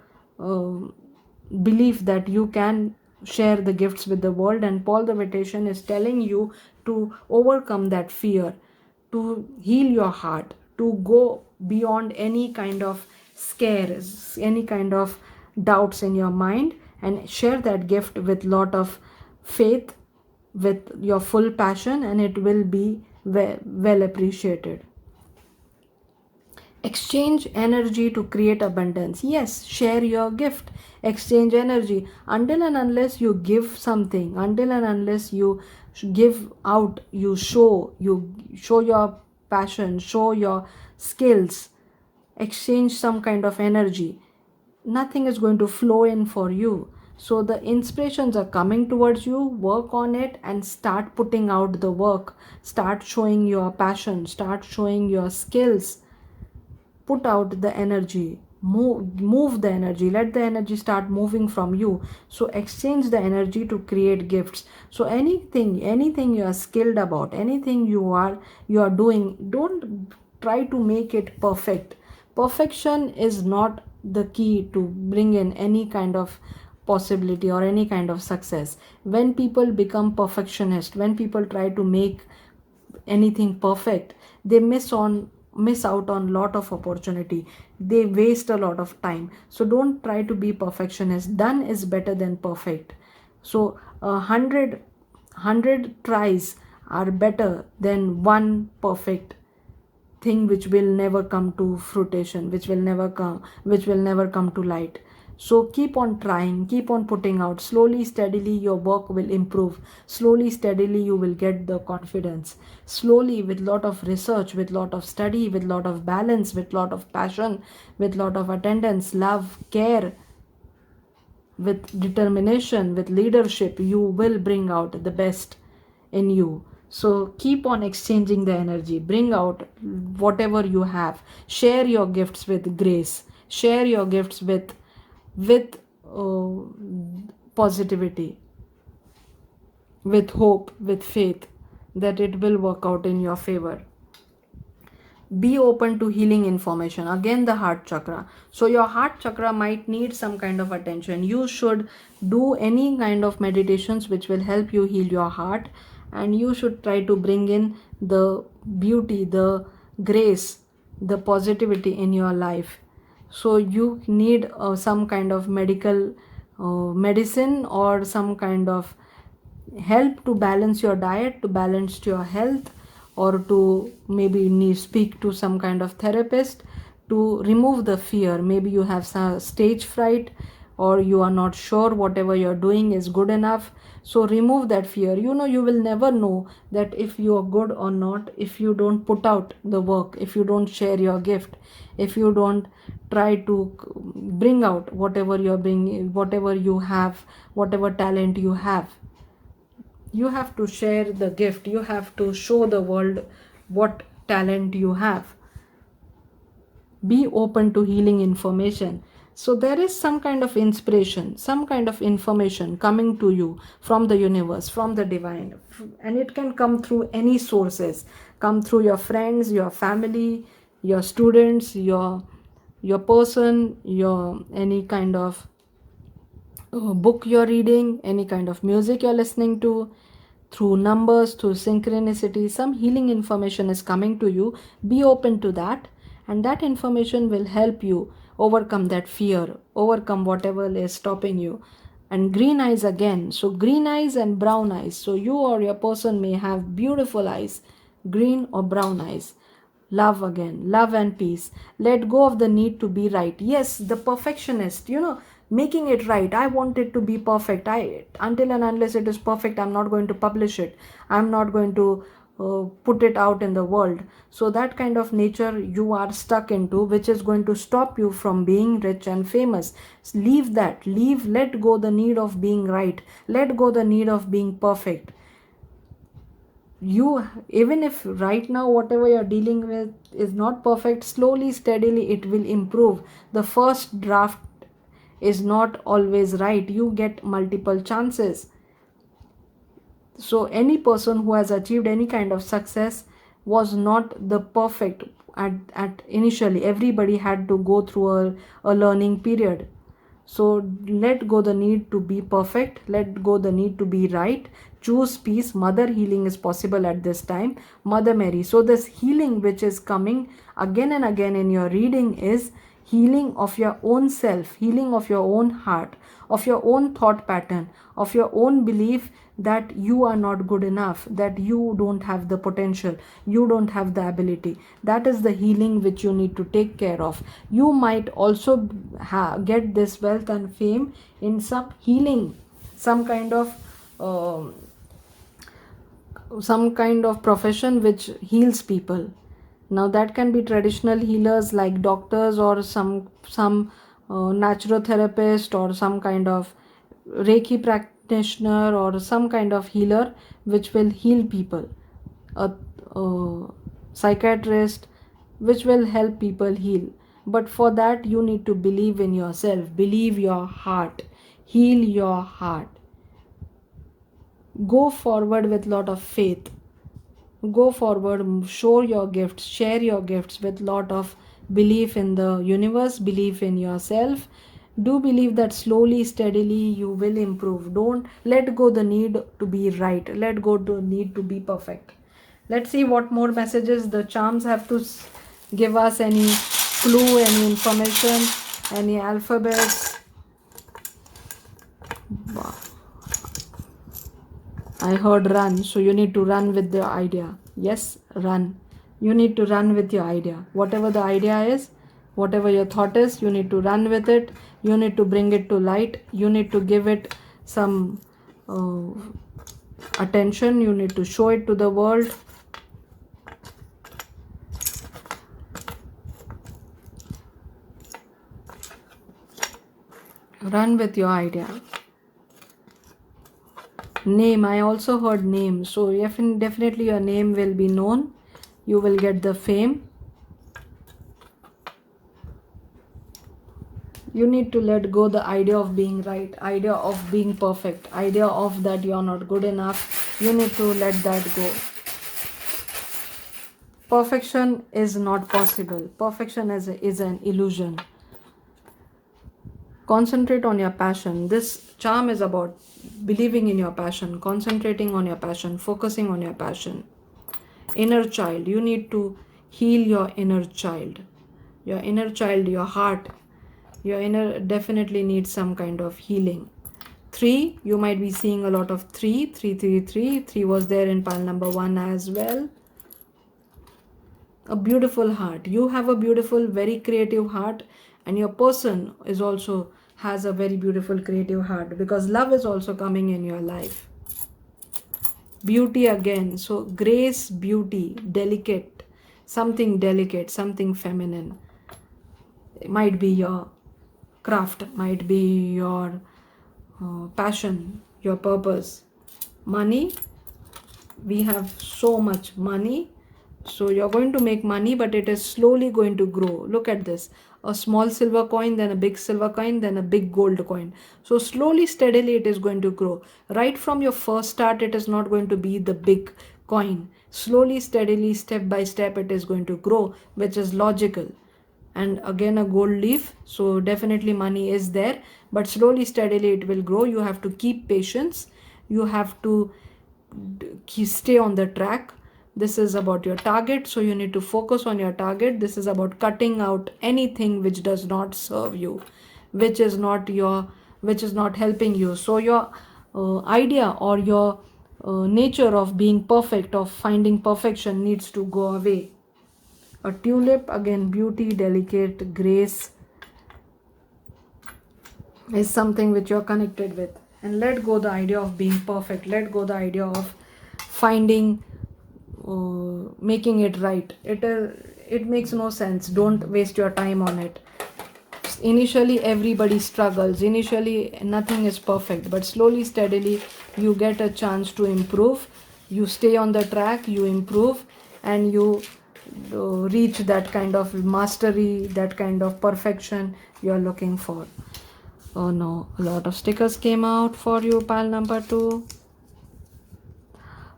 belief that you can share the gifts with the world. And Paul the Vitation is telling you to overcome that fear, to heal your heart, to go beyond any kind of scares, any kind of doubts in your mind, and share that gift with lot of faith, with your full passion, and it will be well appreciated. Exchange energy to create abundance. Yes, share your gift. Exchange energy. Until and unless you give something, until and unless you give out, you show your passion, show your skills, exchange some kind of energy, nothing is going to flow in for you. So the inspirations are coming towards you. Work on it and start putting out the work. Start showing your passion, start showing your skills. Put out the energy, move the energy, let the energy start moving from you. So exchange the energy to create gifts. So anything you are skilled about, anything you are doing, don't try to make it perfect. Perfection is not the key to bring in any kind of possibility or any kind of success. When people become perfectionist, when people try to make anything perfect, they miss out on lot of opportunity, they waste a lot of time. So don't try to be perfectionist. Done is better than perfect. So 100 tries are better than one perfect thing which will never come to fruition, which will never come to light. So keep on trying, keep on putting out. Slowly, steadily, your work will improve. Slowly, steadily, you will get the confidence. Slowly, with lot of research, with lot of study, with lot of balance, with lot of passion, with lot of attendance, love, care, with determination, with leadership, you will bring out the best in you. So keep on exchanging the energy, bring out whatever you have, share your gifts with grace, share your gifts with positivity, with hope, with faith that it will work out in your favor. Be open to healing information. Again, the heart chakra. So your heart chakra might need some kind of attention. You should do any kind of meditations which will help you heal your heart, and you should try to bring in the beauty, the grace, the positivity in your life. So you need some kind of medical medicine, or some kind of help to balance your diet, to balance your health, or to maybe need speak to some kind of therapist to remove the fear. Maybe you have some stage fright, or you are not sure whatever you're doing is good enough. So remove that fear. You will never know that if you are good or not if you don't put out the work, if you don't share your gift, if you don't try to bring out whatever you're bringing, whatever you have, whatever talent you have. You have to share the gift. You have to show the world what talent you have. Be open to healing information. So there is some kind of inspiration, some kind of information coming to you from the universe, from the divine, and it can come through any sources. Come through your friends, your family, your students, your person, your any kind of book you're reading, any kind of music you're listening to, through numbers, through synchronicity, some healing information is coming to you. Be open to that, and that information will help you overcome that fear, overcome whatever is stopping you. And green eyes again. So, green eyes and brown eyes. So, you or your person may have beautiful eyes, green or brown eyes. Love again, love and peace. Let go of the need to be right. Yes, the perfectionist, making it right. I want it to be perfect. Until and unless it is perfect, I'm not going to publish it. I'm not going to put it out in the world. So that kind of nature you are stuck into, which is going to stop you from being rich and famous. Leave that. Let go the need of being right. Let go the need of being perfect. You, even if right now whatever you're dealing with is not perfect, slowly steadily it will improve. The first draft is not always right. You get multiple chances. So any person who has achieved any kind of success was not the perfect at initially. Everybody had to go through a learning period. So let go the need to be perfect, let go the need to be right. Choose peace. Mother healing is possible at this time. Mother Mary. So this healing which is coming again and again in your reading is healing of your own self, healing of your own heart, of your own thought pattern, of your own belief that you are not good enough, that you don't have the potential, you don't have the ability. That is the healing which you need to take care of. You might also get this wealth and fame in some healing, some kind of profession which heals people. Now that can be traditional healers like doctors, or some naturotherapist, or some kind of Reiki practitioner, or some kind of healer which will heal people. A psychiatrist which will help people heal. But for that you need to believe in yourself, believe your heart, heal your heart. Go forward with lot of faith. Go forward, show your gifts, share your gifts with lot of belief in the universe, belief in yourself. Do believe that slowly steadily you will improve. Don't let go the need to be right, let go the need to be perfect. Let's see what more messages the charms have to give us. Any clue, any information, any alphabets? I heard run, so you need to run with the idea. Yes, run. You need to run with your idea. Whatever the idea is, whatever your thought is, you need to run with it. You need to bring it to light. You need to give it some attention. You need to show it to the world. Run with your idea. Name, I also heard name. So definitely your name will be known. You will get the fame. You need to let go the idea of being right, idea of being perfect, idea of that you're not good enough. You need to let that go. Perfection is not possible. Perfection is an illusion. Concentrate on your passion. This charm is about believing in your passion, concentrating on your passion, focusing on your passion. Inner child, you need to heal your inner child. Your inner child, your heart, your inner definitely needs some kind of healing. 3, you might be seeing a lot of 3. 3 was there in pile number 1 as well. A beautiful heart. You have a beautiful, very creative heart, and your person is also has a very beautiful creative heart, because love is also coming in your life. Beauty again. So grace, beauty, delicate, something feminine. It might be your craft, might be your passion, your purpose. Money, we have so much money. So you're going to make money, but it is slowly going to grow. Look at this. A small silver coin, then a big silver coin, then a big gold coin. So slowly, steadily it is going to grow. Right from your first start, it is not going to be the big coin. Slowly, steadily, step by step, it is going to grow, which is logical. and again a gold leaf. So definitely money is there, but slowly steadily it will grow. You have to keep patience, you have to stay on the track. This is about your target, so you need to focus on your target. This is about cutting out anything which does not serve you, which is not your, which is not helping you. So your idea or your nature of being perfect, of finding perfection, needs to go away. A tulip, again beauty, delicate, grace, is something which you're connected with. And let go the idea of being perfect, let go the idea of finding making it right. It makes no sense. Don't waste your time on it. Initially everybody struggles, initially nothing is perfect, but slowly steadily you get a chance to improve. You stay on the track, you improve, and you reach that kind of mastery, that kind of perfection you are looking for. Oh no, a lot of stickers came out for you, pile number 2.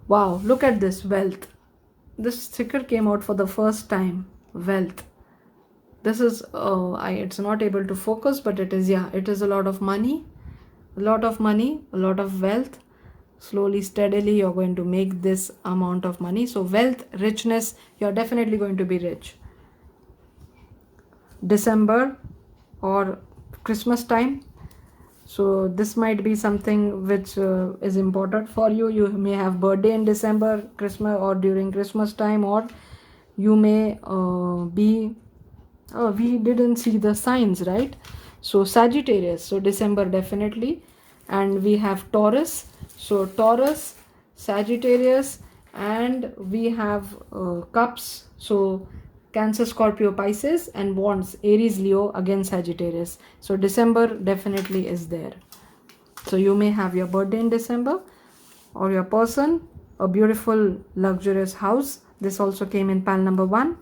Wow, look at this, wealth. This sticker came out for the first time, wealth. This is it's not able to focus, but it is, yeah, it is a lot of money, a lot of money, a lot of wealth. Slowly steadily you're going to make this amount of money. So wealth, richness, you're definitely going to be rich. December or Christmas time, so this might be something which is important for you. You may have birthday in December, Christmas, or during Christmas time, or you may be we didn't see the signs, right? So Sagittarius, so December definitely. And we have Taurus, so Taurus, Sagittarius, and we have cups, so Cancer, Scorpio, Pisces, and wands, Aries, Leo, again Sagittarius. So December definitely is there. So you may have your birthday in December, or your person, a beautiful luxurious house. This also came in pile number 1.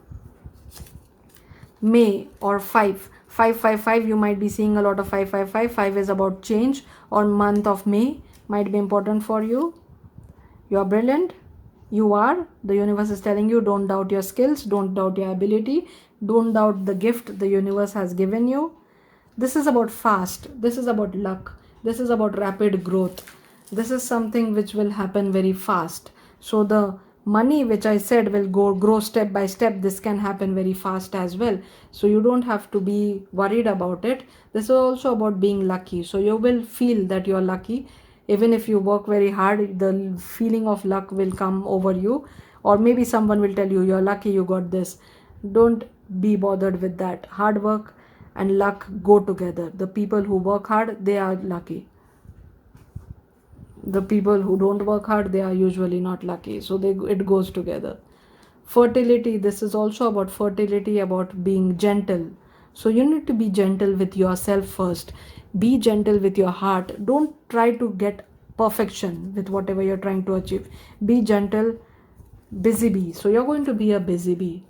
May or 555, you might be seeing a lot of 555. 5 is about change, or month of May might be important for you. You are brilliant, you are, the universe is telling you, don't doubt your skills, don't doubt your ability, don't doubt the gift the universe has given you. This is about fast, this is about luck, this is about rapid growth, this is something which will happen very fast. So the money which I said will grow step by step, this can happen very fast as well. So you don't have to be worried about it. This is also about being lucky. So you will feel that you're lucky. Even if you work very hard, the feeling of luck will come over you. Or maybe someone will tell you, you're lucky you got this. Don't be bothered with that. Hard work and luck go together. The people who work hard, they are lucky. The people who don't work hard, they are usually not lucky. So it goes together. Fertility, this is also about fertility, about being gentle. So you need to be gentle with yourself first. Be gentle with your heart. Don't try to get perfection with whatever you're trying to achieve. Be gentle. Busy bee, so you're going to be a busy bee.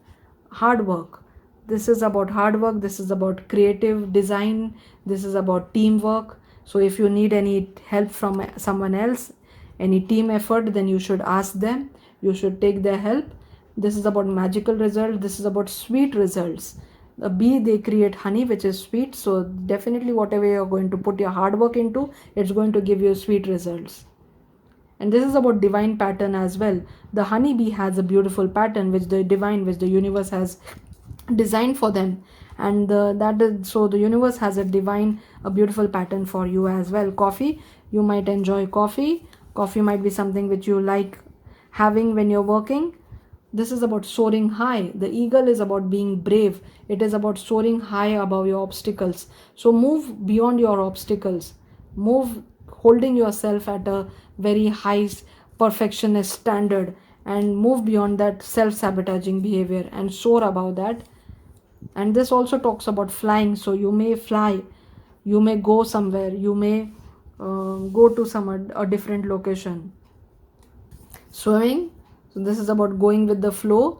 Hard work, this is about hard work, this is about creative design, this is about teamwork. So if you need any help from someone else, any team effort, then you should ask them, you should take their help. This is about magical results, this is about sweet results. A bee, they create honey which is sweet, so definitely whatever you're going to put your hard work into, it's going to give you sweet results. And this is about divine pattern as well. The honeybee has a beautiful pattern which the divine, which the universe has designed for them. And so the universe has a divine, a beautiful pattern for you as well. Coffee, you might enjoy coffee. Coffee might be something which you like having when you're working. This is about soaring high. The eagle is about being brave. It is about soaring high above your obstacles. So move beyond your obstacles. Move holding yourself at a very high perfectionist standard, and move beyond that self-sabotaging behavior and soar above that. And this also talks about flying. So you may fly, you may go somewhere, you may go to a different location. Swimming, so this is about going with the flow.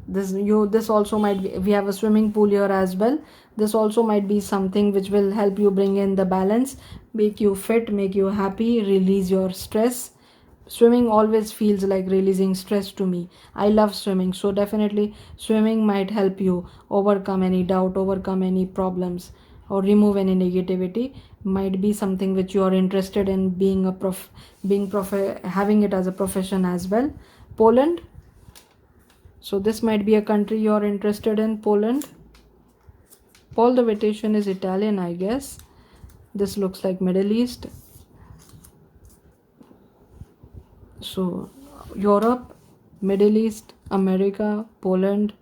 This also might be, we have a swimming pool here as well. This also might be something which will help you bring in the balance, make you fit, make you happy, release your stress. Swimming always feels like releasing stress to me. I love swimming, so definitely swimming might help you overcome any doubt, overcome any problems, or remove any negativity. Might be something which you are interested in being a having it as a profession as well. Poland. So this might be a country you are interested in. Poland. Paul the Vacation is Italian, I guess. This looks like Middle East. So Europe, Middle East, America, Poland.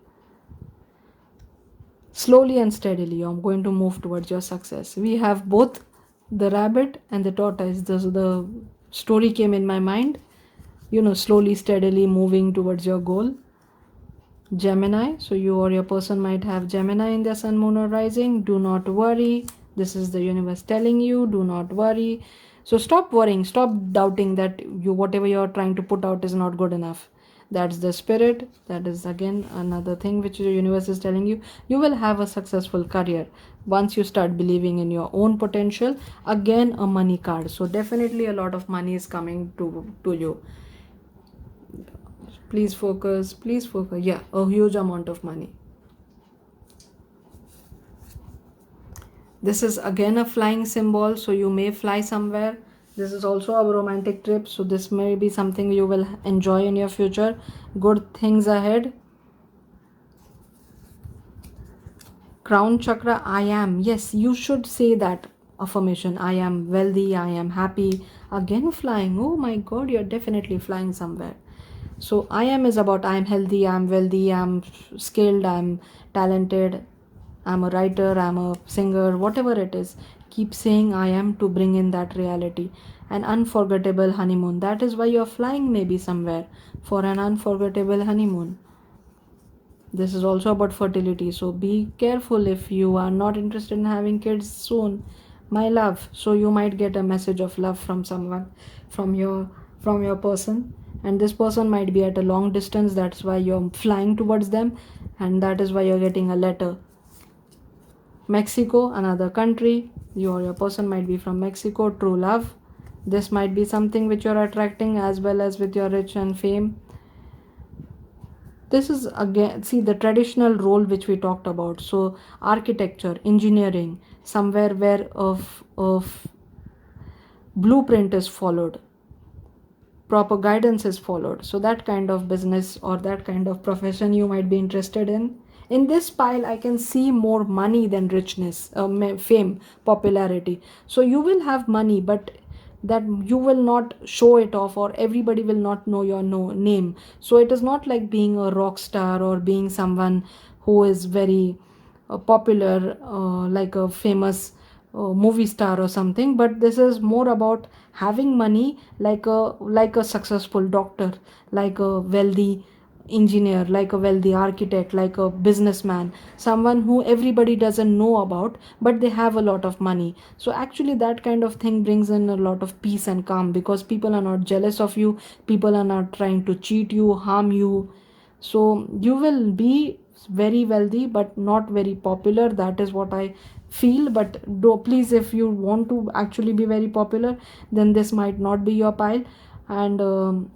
Slowly and steadily, I'm going to move towards your success. We have both the rabbit and the tortoise. The story came in my mind. Slowly, steadily moving towards your goal. Gemini. So you or your person might have Gemini in their sun, moon, or rising. Do not worry. This is the universe telling you, do not worry. So stop worrying, stop doubting that whatever you're trying to put out is not good enough. That's the spirit. That is again another thing which the universe is telling you. You will have a successful career once you start believing in your own potential. Again, a money card. So definitely a lot of money is coming to you. Please focus, please focus. Yeah, a huge amount of money. This is again a flying symbol, so you may fly somewhere. This is also a romantic trip, so this may be something you will enjoy in your future. Good things ahead. Crown chakra, I am. Yes, you should say that affirmation. I am wealthy, I am happy. Again, flying. Oh my god, you're definitely flying somewhere. So I am is about I am healthy, I am wealthy, I am skilled, I am talented, I'm a writer, I'm a singer, whatever it is. Keep saying I am to bring in that reality. An unforgettable honeymoon. That is why you're flying maybe somewhere for an unforgettable honeymoon. This is also about fertility. So be careful if you are not interested in having kids soon, my love. So you might get a message of love from someone, from your person, and this person might be at a long distance. That's why you're flying towards them, and that is why you're getting a letter. Mexico, another country. You or your person might be from Mexico. True love. This might be something which you're attracting as well as with your rich and fame. This is again, see, the traditional role which we talked about. So architecture, engineering, somewhere where of blueprint is followed, proper guidance is followed. So that kind of business or that kind of profession you might be interested in this pile. I can see more money than richness, fame, popularity. So you will have money, but that you will not show it off, or everybody will not know your name. So it is not like being a rock star or being someone who is very popular, like a famous movie star or something. But this is more about having money, like a successful doctor, like a wealthy engineer, like a wealthy architect, like a businessman, someone who everybody doesn't know about, but they have a lot of money. So actually that kind of thing brings in a lot of peace and calm, because people are not jealous of you, people are not trying to cheat you, harm you. So you will be very wealthy but not very popular. That is what I feel. But please, if you want to actually be very popular, then this might not be your pile, and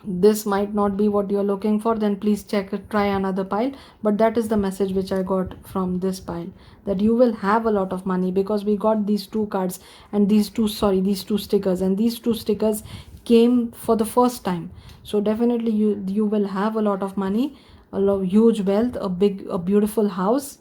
this might not be what you're looking for. Then please try another pile. But that is the message which I got from this pile, that you will have a lot of money, because we got these two cards and these two stickers, and these two stickers came for the first time. So definitely you will have a lot of money, huge wealth, a beautiful house,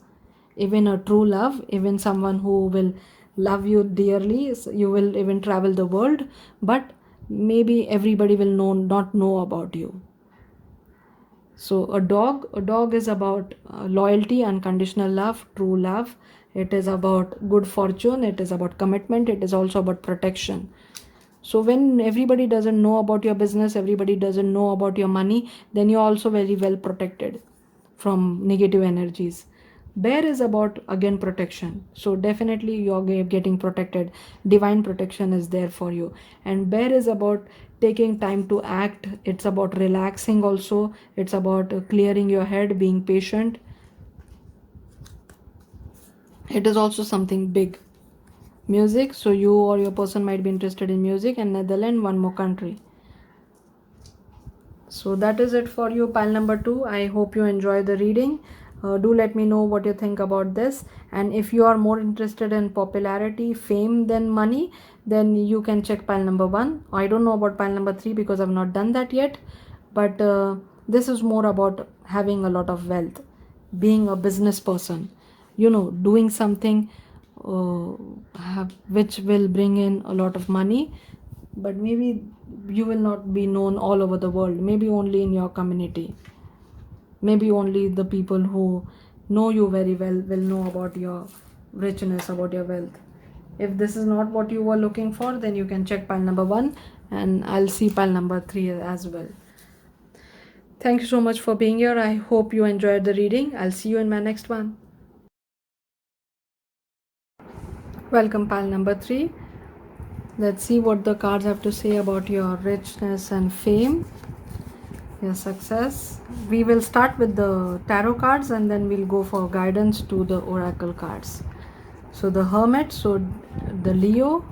even a true love, even someone who will love you dearly. You will even travel the world, but maybe everybody will not know about you. So a dog is about loyalty, unconditional love, true love. It is about good fortune, it is about commitment, it is also about protection. So when everybody doesn't know about your business, everybody doesn't know about your money, then you're also very well protected from negative energies. Bear is about again protection. So definitely you're getting protected. Divine protection is there for you. And bear is about taking time to act. It's about relaxing also. It's about clearing your head, being patient. It is also something big. Music, so you or your person might be interested in music. And Netherlands, one more country. So that is it for you, pile number 2. I hope you enjoy the reading. Do let me know what you think about this, and if you are more interested in popularity, fame than money, then you can check pile number 1. I don't know about pile number 3 because I've not done that yet, but this is more about having a lot of wealth, being a business person, doing something which will bring in a lot of money, but maybe you will not be known all over the world, maybe only in your community, maybe only the people who know you very well will know about your richness, about your wealth. If this is not what you were looking for, then you can check pile number 1, and I'll see pile number 3 as well. Thank you so much for being here. I hope you enjoyed the reading. I'll see you in my next one. Welcome, pile number 3. Let's see what the cards have to say about your richness and fame, your success. We will start with the tarot cards and then we'll go for guidance to the oracle cards. So the Hermit, so the Leo,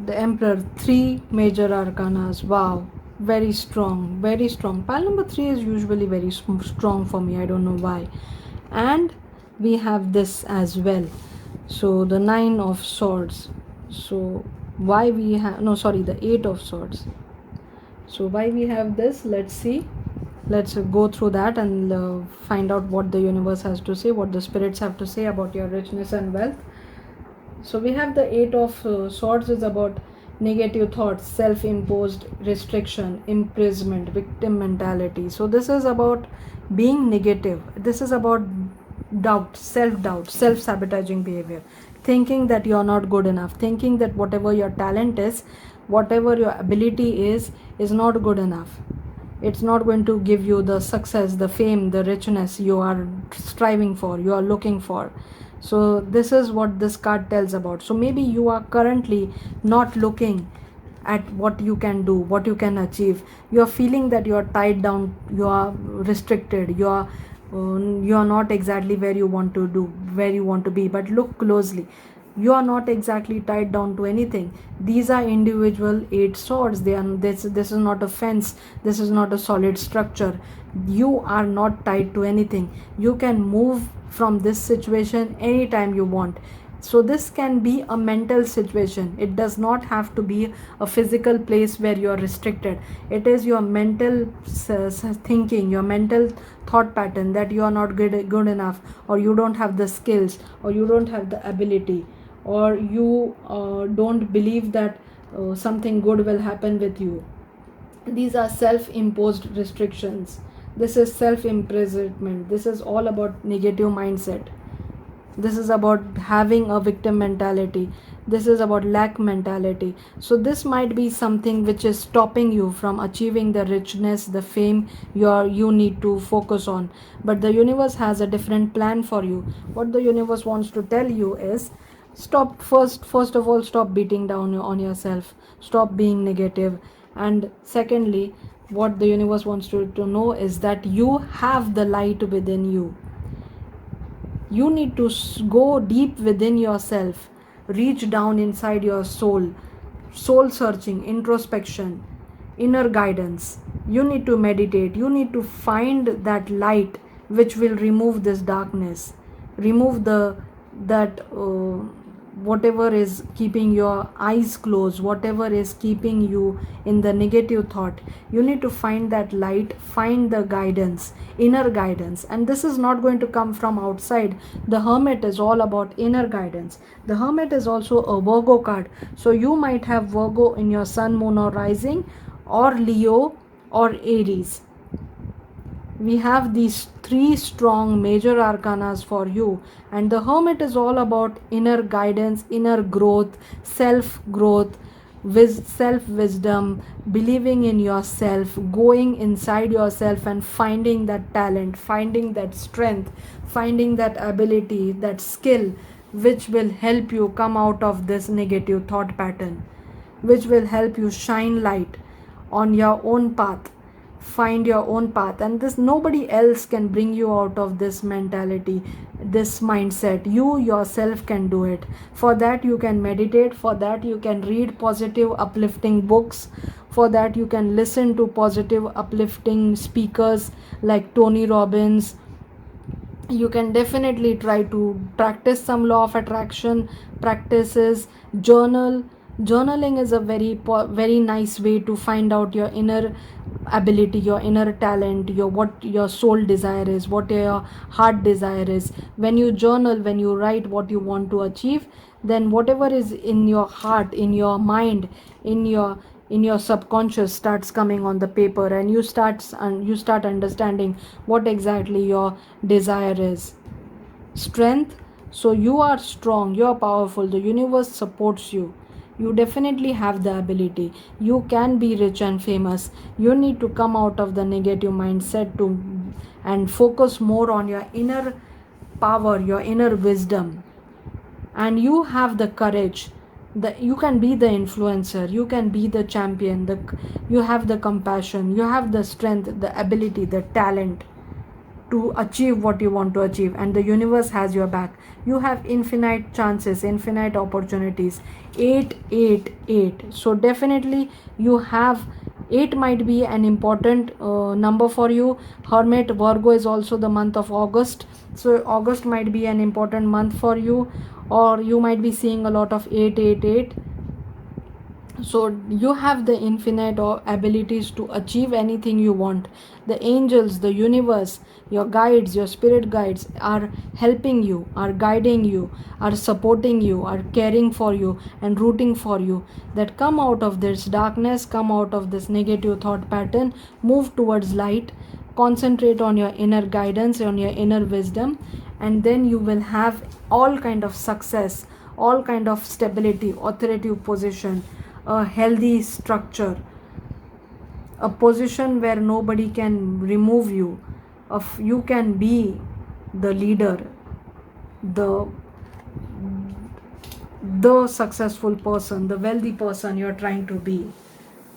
the Emperor, 3 major arcanas. Wow, very strong, very strong. Pile number 3 is usually very strong for me, I don't know why. And we have this as well, so the 9 of Swords. So why we have, no sorry, the 8 of Swords. So why we have this, let's see. Let's go through that and find out what the universe has to say, what the spirits have to say about your richness and wealth. So we have the 8 of Swords is about negative thoughts, self-imposed restriction, imprisonment, victim mentality. So this is about being negative. This is about doubt, self-doubt, self-sabotaging behavior, thinking that you're not good enough, thinking that whatever your talent is, whatever your ability is not good enough. It's not going to give you the success, the fame, the richness you are striving for, you are looking for. So this is what this card tells about. So maybe you are currently not looking at what you can do, what you can achieve. You are feeling that you are tied down, you are restricted, you are not exactly where you want to do, where you want to be. But look closely, you are not exactly tied down to anything. These are individual 8 swords. This is not a fence, this is not a solid structure. You are not tied to anything. You can move from this situation anytime you want. So this can be a mental situation. It does not have to be a physical place where you are restricted. It is your mental thinking, your mental thought pattern that you are not good enough, or you don't have the skills, or you don't have the ability, or you don't believe that something good will happen with you. These are self-imposed restrictions. This is self-imprisonment. This is all about negative mindset. This is about having a victim mentality. This is about lack mentality. So this might be something which is stopping you from achieving the richness, the fame you need to focus on. But the universe has a different plan for you. What the universe wants to tell you is, stop first of all, stop beating down on yourself. Stop being negative. And secondly, what the universe wants to know is that you have the light within you. You need to go deep within yourself, reach down inside your soul searching, introspection, inner guidance. You need to meditate. You need to find that light which will remove this darkness, remove whatever is keeping your eyes closed, whatever is keeping you in the negative thought. You need to find that light, find the guidance, inner guidance. And this is not going to come from outside. The Hermit is all about inner guidance. The Hermit is also a Virgo card. So you might have Virgo in your sun, moon or rising, or Leo or Aries. We have these 3 strong major arcanas for you, and the Hermit is all about inner guidance, inner growth, self growth, self wisdom, believing in yourself, going inside yourself and finding that talent, finding that strength, finding that ability, that skill which will help you come out of this negative thought pattern, which will help you shine light on your own path. find your own path, and this nobody else can bring you out of this mentality, this mindset. You yourself can do it. For that you can meditate, for that you can read positive uplifting books, for that you can listen to positive uplifting speakers like Tony Robbins. You can definitely try to practice some law of attraction practices. Journaling is a very nice way to find out your inner ability, your inner talent, your what your soul desire is, what your heart desire is. When you journal, when you write what you want to achieve, then whatever is in your heart, in your mind, in your subconscious starts coming on the paper, and you start understanding what exactly your desire is. Strength. So you are strong, you are powerful, the universe supports you. You definitely have the ability. You can be rich and famous. You need to come out of the negative mindset to and focus more on your inner power, your inner wisdom. And you have the courage. You can be the influencer, you can be the champion, you have the compassion, you have the strength, the ability, the talent to achieve what you want to achieve, and the universe has your back. You have infinite chances, infinite opportunities. 888, so definitely you have 8 might be an important number for you. Hermit, Virgo is also the month of August, so August might be an important month for you, or you might be seeing a lot of 888. So you have the infinite abilities to achieve anything you want. The angels, the universe, your guides, your spirit guides are helping you, are guiding you, are supporting you, are caring for you and rooting for you. That come out of this darkness, come out of this negative thought pattern, move towards light, concentrate on your inner guidance, on your inner wisdom, and then you will have all kind of success, all kind of stability, authoritative position, a healthy structure, a position where nobody can remove you. You can be the leader, the successful person, the wealthy person you're trying to be.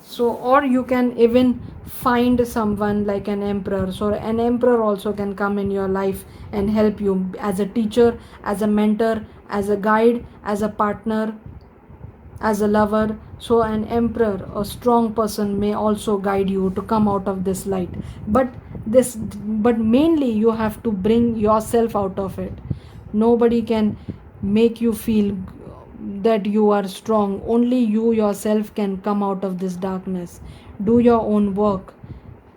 So, or you can even find someone like an emperor. So an emperor also can come in your life and help you as a teacher, as a mentor, as a guide, as a partner, as a lover. So an emperor, a strong person, may also guide you to come out of this light. But mainly you have to bring yourself out of it. Nobody can make you feel that you are strong. Only you yourself can come out of this darkness. Do your own work.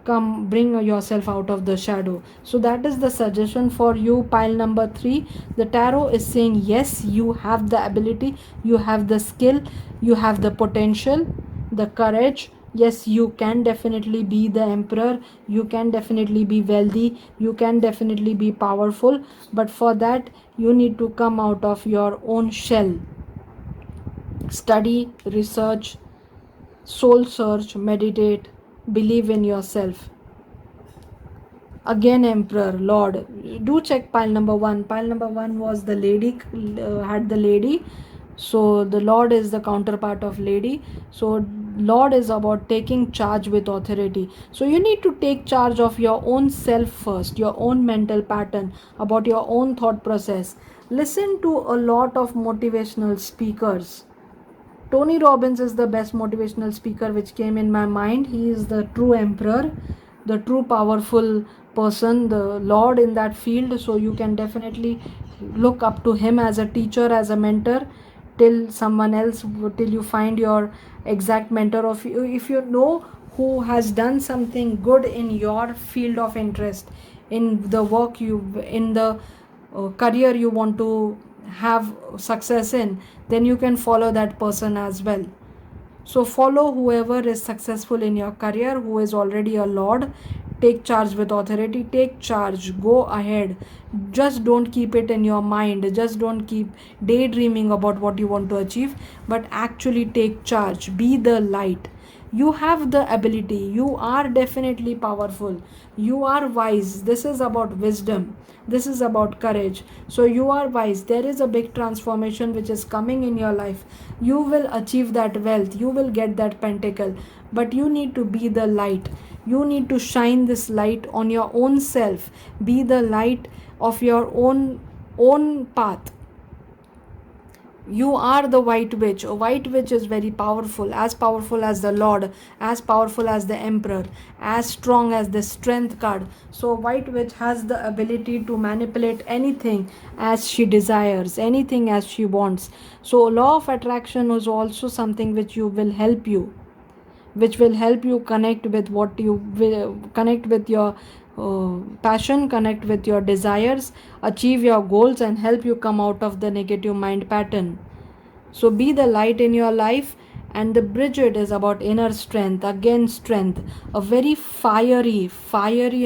Come, bring yourself out of the shadow. So that is the suggestion for you, pile number 3. The tarot is saying yes, you have the ability, you have the skill, you have the potential, the courage. Yes, you can definitely be the emperor, you can definitely be wealthy, you can definitely be powerful, but for that you need to come out of your own shell. Study, research, soul search, meditate, believe in yourself. Again, emperor, lord. Do check pile number 1. Pile number 1 was the lady, had the lady. So the lord is the counterpart of lady. So lord is about taking charge with authority. So you need to take charge of your own self first, your own mental pattern, about your own thought process. Listen to a lot of motivational speakers. Tony Robbins is the best motivational speaker which came in my mind. He is the true emperor, the true powerful person, the lord in that field. So you can definitely look up to him as a teacher, as a mentor, till you find your exact mentor of you. If you know who has done something good in your field of interest, in the work in the career you want to have success in, then you can follow that person as well. So follow whoever is successful in your career, who is already a lord. Take charge with authority, take charge, go ahead. Just don't keep it in your mind, just don't keep daydreaming about what you want to achieve, but actually take charge, be the light. You have the ability, you are definitely powerful, you are wise. This is about wisdom, this is about courage. So you are wise, there is a big transformation which is coming in your life. You will achieve that wealth, you will get that pentacle, but you need to be the light. You need to shine this light on your own self. Be the light of your own path. You are the white witch. A white witch is very powerful as the Lord, as powerful as the Emperor, as strong as the Strength card. So white witch has the ability to manipulate anything as she desires, anything as she wants. So law of attraction is also something which will help you connect with what you will, connect with your passion, connect with your desires, achieve your goals, and help you come out of the negative mind pattern. So be the light in your life. And the Bridget is about inner strength, again strength, a very fiery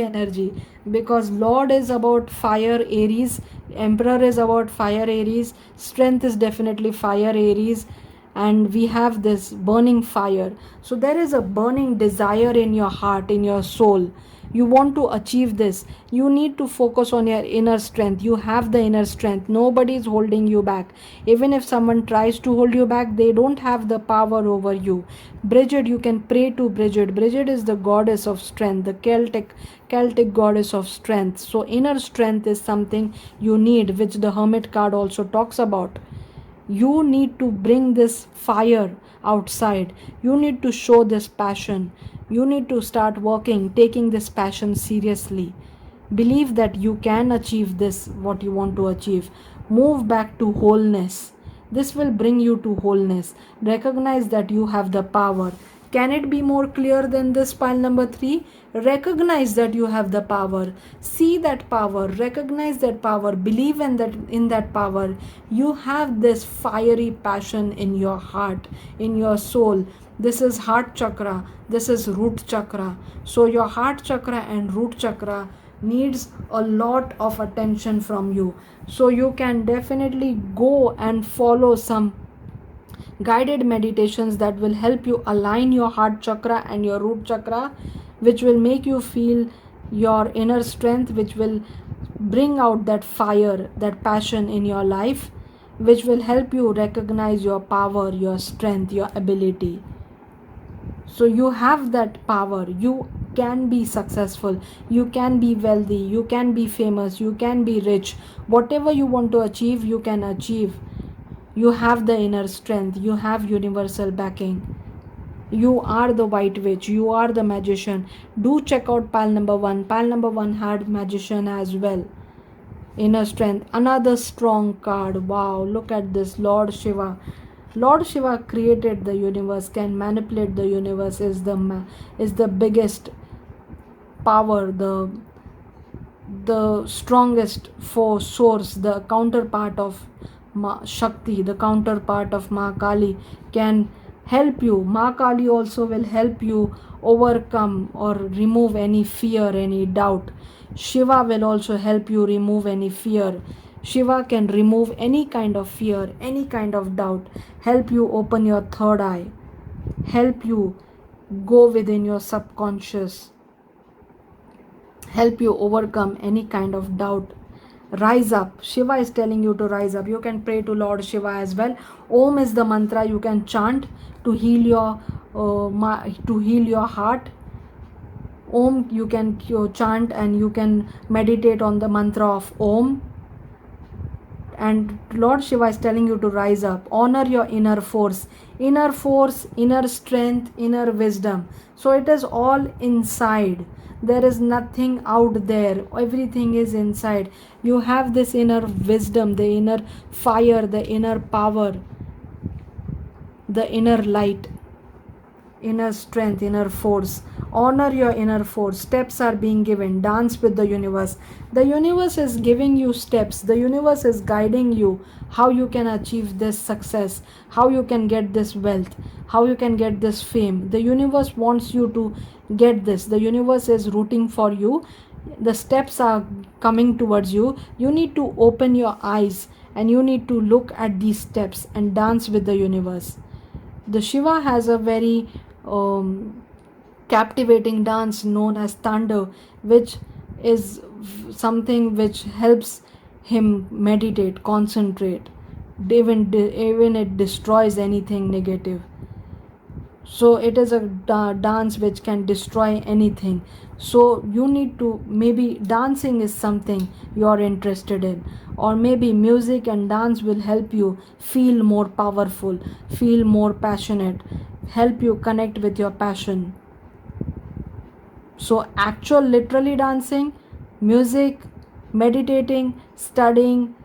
energy, because Lord is about fire Aries, Emperor is about fire Aries, strength is definitely fire Aries, and we have this burning fire. So there is a burning desire in your heart, in your soul. You want to achieve this. You need to focus on your inner strength. You have the inner strength. Nobody is holding you back. Even if someone tries to hold you back, they don't have the power over you. Bridget, you can pray to Bridget. Bridget is the goddess of strength, the Celtic goddess of strength. So inner strength is something you need, which the Hermit card also talks about. You need to bring this fire outside. You need to show this passion. You need to start working, taking this passion seriously. Believe that you can achieve this, what you want to achieve. Move back to wholeness. This will bring you to wholeness. Recognize that you have the power. Can it be more clear than this, pile number 3? Recognize that you have the power. See that power. Recognize that power. Believe in that power. You have this fiery passion in your heart, in your soul. This is heart chakra. This is root chakra. So your heart chakra and root chakra needs a lot of attention from you. So you can definitely go and follow some guided meditations that will help you align your heart chakra and your root chakra, which will make you feel your inner strength, which will bring out that fire, that passion in your life, which will help you recognize your power, your strength, your ability. So you have that power. You can be successful. You can be wealthy. You can be famous. You can be rich. Whatever you want to achieve, you can achieve. You have the inner strength. You have universal backing. You are the white witch. You are the magician. Do check out pile number 1. Pile number 1 had magician as well. Inner strength. Another strong card. Wow, look at this. Lord Shiva. Lord Shiva created the universe, can manipulate the universe, is the biggest power, the strongest force source, the counterpart of Shakti, the counterpart of Ma Kali, can help you. Ma Kali also will help you overcome or remove any fear, any doubt. Shiva will also help you remove any fear. Shiva can remove any kind of fear, any kind of doubt, help you open your third eye, help you go within your subconscious, help you overcome any kind of doubt. Rise up. Shiva is telling you to rise up. You can pray to Lord Shiva as well. Om is the mantra you can chant to heal your heart. Om you can chant, and you can meditate on the mantra of Om. And Lord Shiva is telling you to rise up. Honor your inner force, inner strength, inner wisdom. So it is all inside. There is nothing out there. Everything is inside. You have this inner wisdom, the inner fire, the inner power, the inner light, inner strength, inner force. Honor your inner force. Steps are being given. Dance with the universe. The universe is giving you steps. The universe is guiding you how you can achieve this success, how you can get this wealth, how you can get this fame. The universe wants you to get this. The universe is rooting for you. The steps are coming towards you. You need to open your eyes and you need to look at these steps and dance with the universe. The Shiva has a very captivating dance known as Tanda, which is something which helps him meditate, concentrate. Even it destroys anything negative. So it is a dance which can destroy anything. So you need to, maybe dancing is something you're interested in, or maybe music and dance will help you feel more powerful, feel more passionate, help you connect with your passion. So actual literally dancing, music, meditating, studying,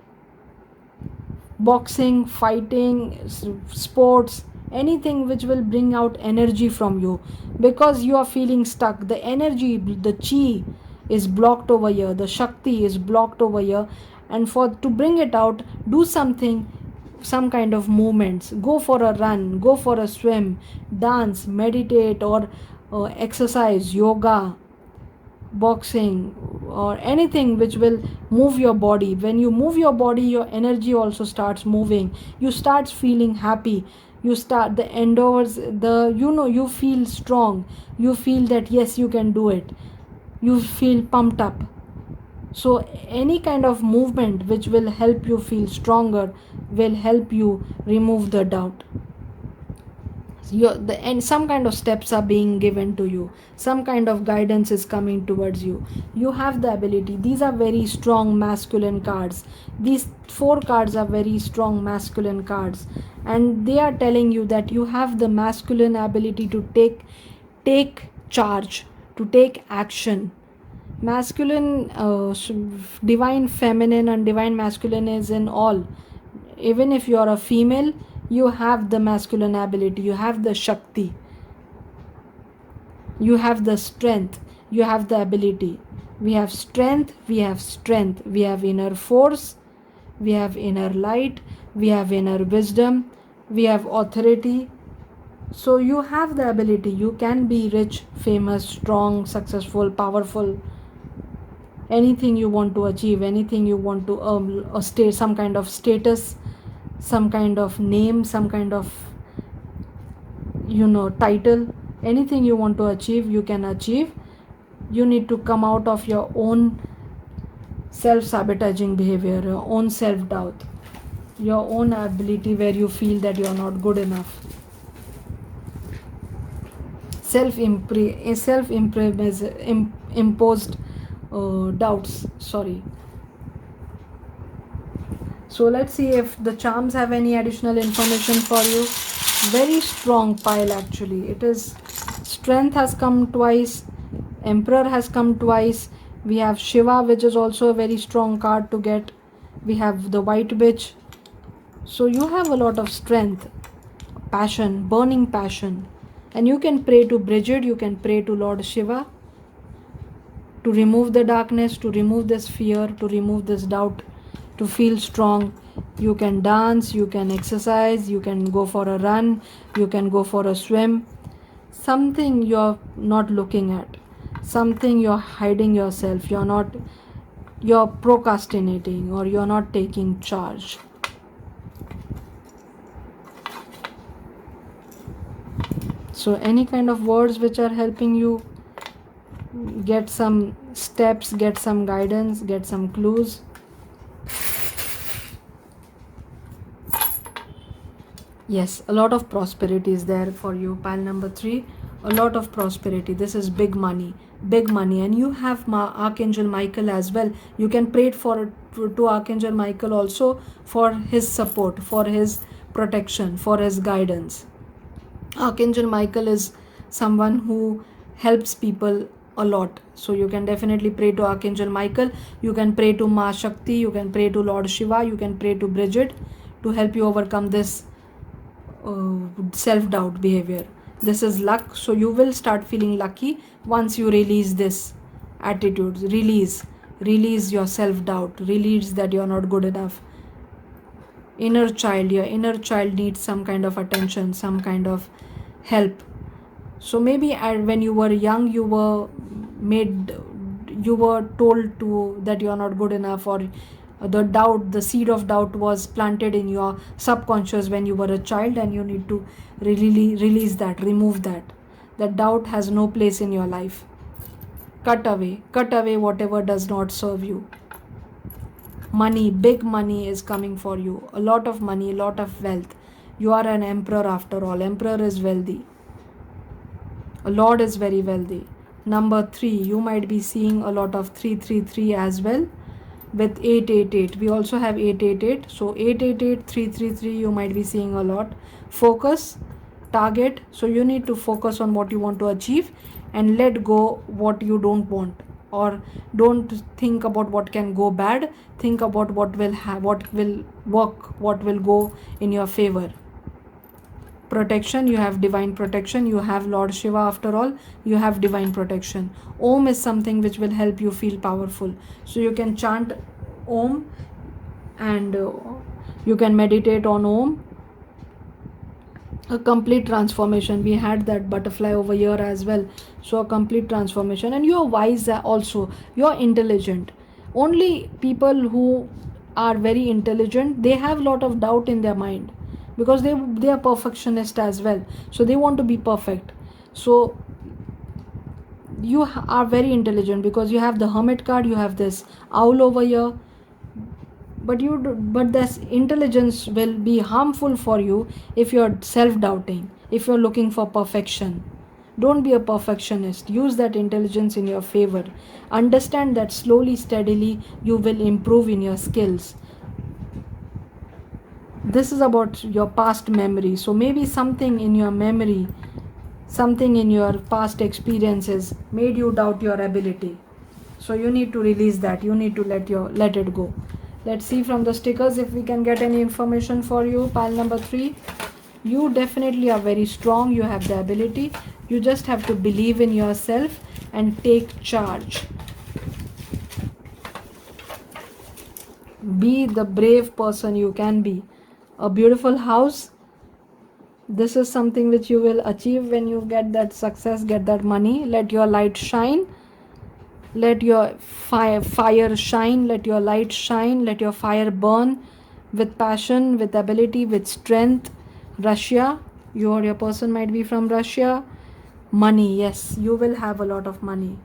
boxing, fighting, sports, anything which will bring out energy from you, because you are feeling stuck. The energy, the chi is blocked over here, the shakti is blocked over here, and for to bring it out, do something, some kind of movements. Go for a run, go for a swim, dance, meditate, or exercise, yoga, boxing, or anything which will move your body. When you move your body, your energy also starts moving, you start feeling happy, you start the endorse, the you feel strong, you feel that yes, you can do it, you feel pumped up. So any kind of movement which will help you feel stronger will help you remove the doubt. And some kind of steps are being given to you, some kind of guidance is coming towards you. You have the ability. These are very strong masculine cards. These 4 cards are very strong masculine cards, and they are telling you that you have the masculine ability to take charge, to take action. Masculine, divine feminine and divine masculine is in all. Even if you are a female, you have the masculine ability, you have the shakti, you have the strength, you have the ability. We have strength, we have inner force, we have inner light, we have inner wisdom, we have authority. So you have the ability, you can be rich, famous, strong, successful, powerful. Anything you want to achieve, anything you want to some kind of status, some kind of name, some kind of title, anything you want to achieve, you can achieve. You need to come out of your own self-sabotaging behavior, your own self-doubt, your own ability where you feel that you are not good enough, self-imposed doubts, sorry. So let's see if the charms have any additional information for you. Very strong pile actually. It is strength has come twice, emperor has come twice. We have Shiva, which is also a very strong card to get. We have the white witch. So you have a lot of strength, passion, burning passion. And you can pray to Bridget, you can pray to Lord Shiva to remove the darkness, to remove this fear, to remove this doubt, to feel strong. You can dance, you can exercise, you can go for a run, you can go for a swim. Something you're not looking at, something you're hiding yourself, you're procrastinating, or you're not taking charge. So any kind of words which are helping you get some steps, get some guidance, get some clues. Yes, a lot of prosperity is there for you. Pile number 3, a lot of prosperity. This is big money, and you have Archangel Michael as well. You can pray to Archangel Michael also for his support, for his protection, for his guidance. Archangel Michael is someone who helps people a lot. So you can definitely pray to Archangel Michael. You can pray to Ma Shakti. You can pray to Lord Shiva. You can pray to Bridget to help you overcome this self-doubt behavior. This is luck. So you will start feeling lucky once you release this attitude. Release your self-doubt. Release that you're not good enough. Your inner child needs some kind of attention, some kind of help. So maybe when you were young, you were told that you are not good enough, or the seed of doubt was planted in your subconscious when you were a child, and you need to really release that, remove that. That doubt has no place in your life. Cut away whatever does not serve you. Money, big money is coming for you. A lot of money, a lot of wealth. You are an emperor after all. Emperor is wealthy. Lord is very wealthy. Number 3, you might be seeing a lot of 333 as well, with 888. We also have 888. So 888, 333, you might be seeing a lot. Focus, target. So you need to focus on what you want to achieve and let go what you don't want, or don't think about what can go bad. Think about what will what will work, what will go in your favor. Protection, you have divine protection, you have Lord Shiva. After all, you have divine protection. Om is something which will help you feel powerful, so you can chant Om, and you can meditate on Om. A complete transformation, we had that butterfly over here as well. So a complete transformation. And you're wise also, you're intelligent. Only people who are very intelligent, they have a lot of doubt in their mind, because they are perfectionist as well, so they want to be perfect. So you are very intelligent, because you have the Hermit card, you have this owl over here. But this intelligence will be harmful for you if you're self-doubting, if you're looking for perfection. Don't be a perfectionist. Use that intelligence in your favor. Understand that slowly, steadily, you will improve in your skills. This is about your past memory. So maybe something in your memory, something in your past experiences made you doubt your ability. So you need to release that. You need to let it go. Let's see from the stickers if we can get any information for you. Pile number 3. You definitely are very strong. You have the ability. You just have to believe in yourself and take charge. Be the brave person you can be. A beautiful house. This is something which you will achieve when you get that success, get that money. Let your light shine. Let your fire shine. Let your light shine. Let your fire burn with passion, with ability, with strength. Russia, you or your person might be from Russia. Money, yes, you will have a lot of money.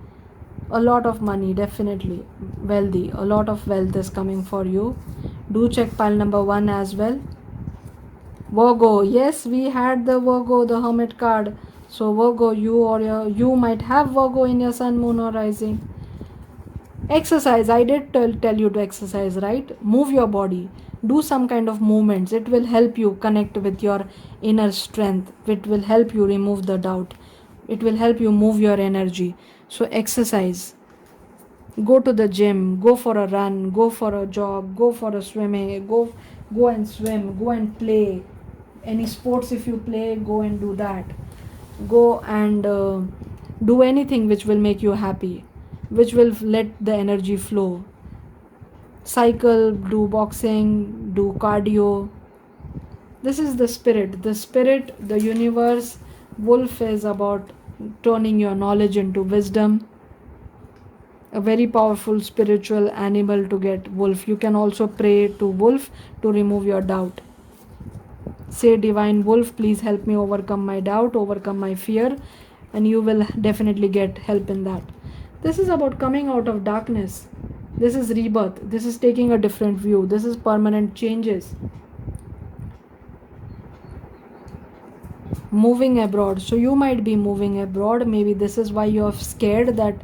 A lot of money, definitely. Wealthy, a lot of wealth is coming for you. Do check pile number 1 as well. Virgo, yes, we had the Virgo, the Hermit card. So Virgo, you might have Virgo in your sun, moon or rising. Exercise, I did tell you to exercise, right? Move your body, do some kind of movements. It will help you connect with your inner strength. It will help you remove the doubt. It will help you move your energy. So exercise, go to the gym, go for a run, go for a jog, go for a swimming, go and swim, go and play any sports. If you play, go and do that. Go and do anything which will make you happy, which will let the energy flow. Cycle, do boxing, do cardio. This is the spirit, the universe. Wolf is about turning your knowledge into wisdom. A very powerful spiritual animal to get. Wolf, you can also pray to wolf to remove your doubt. Say, divine wolf, please help me overcome my doubt, overcome my fear, and you will definitely get help in that. This is about coming out of darkness. This is rebirth. This is taking a different view. This is permanent changes. Moving abroad. So you might be moving abroad. Maybe this is why you're scared that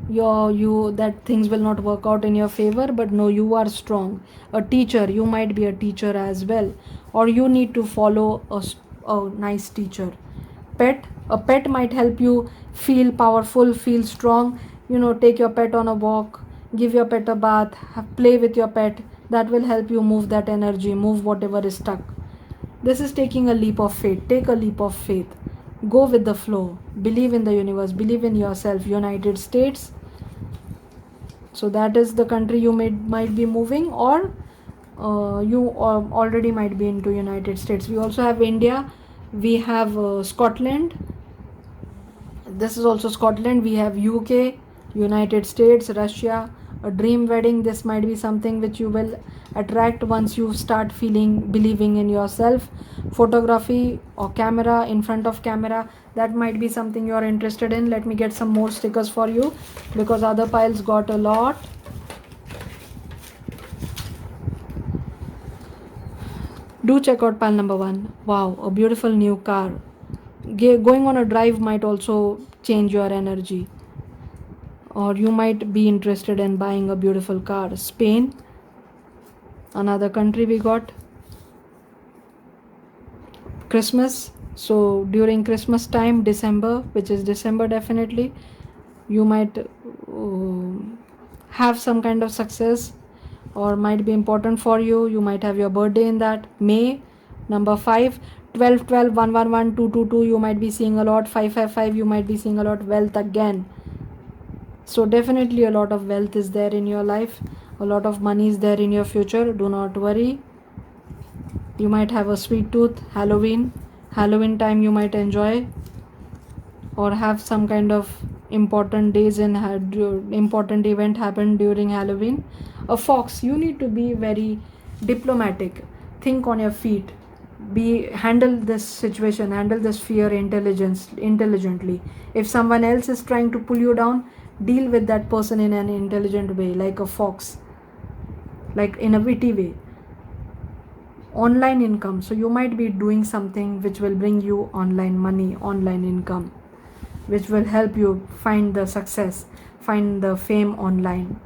that things will not work out in your favor. But no, you are strong. A teacher. You might be a teacher as well, or you need to follow a nice teacher. Pet. A pet might help you feel powerful, feel strong. Take your pet on a walk, give your pet a bath, play with your pet. That will help you move that energy, move whatever is stuck. This is taking a leap of faith. Take a leap of faith. Go with the flow. Believe in the universe. Believe in yourself. United States. So that is the country you might be moving, or you already might be into United States. We also have India. We have Scotland. This is also Scotland. We have UK, United States, Russia. A dream wedding. This might be something which you will attract once you start believing in yourself. Photography or camera, in front of camera, that might be something you are interested in. Let me get some more stickers for you, because other piles got a lot. Do check out pile number 1. Wow, a beautiful new car. Going on a drive might also change your energy, or you might be interested in buying a beautiful car. Spain, another country we got. Christmas, so during Christmas time, December, which is December definitely, you might have some kind of success, or might be important for you. You might have your birthday in that. May, number 5, 12, 12, 1, 1, 1, 2, 2, 2, you might be seeing a lot. 5, 5, 5, you might be seeing a lot. Wealth again, so definitely a lot of wealth is there in your life, a lot of money is there in your future. Do not worry. You might have a sweet tooth. Halloween time you might enjoy, or have some kind of important days in important event happen during Halloween. A fox, you need to be very diplomatic, think on your feet, be handle this situation, handle this fear intelligently. If someone else is trying to pull you down, deal with that person in an intelligent way, like a fox, like in a witty way. Online income, so you might be doing something which will bring you online money, online income, which will help you find the success, find the fame online.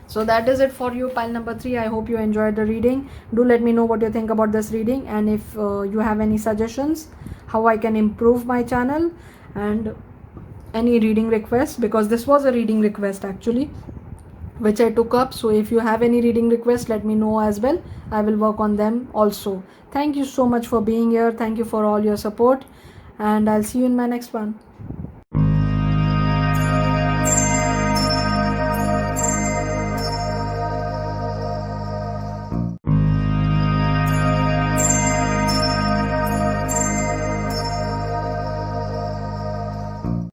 So that is it for you, pile number 3. I hope you enjoyed the reading. Do let me know what you think about this reading, and if you have any suggestions how I can improve my channel, and any reading requests, because this was a reading request actually which I took up. So if you have any reading requests, let me know as well. I will work on them also. Thank you so much for being here. Thank you for all your support, and I'll see you in my next one.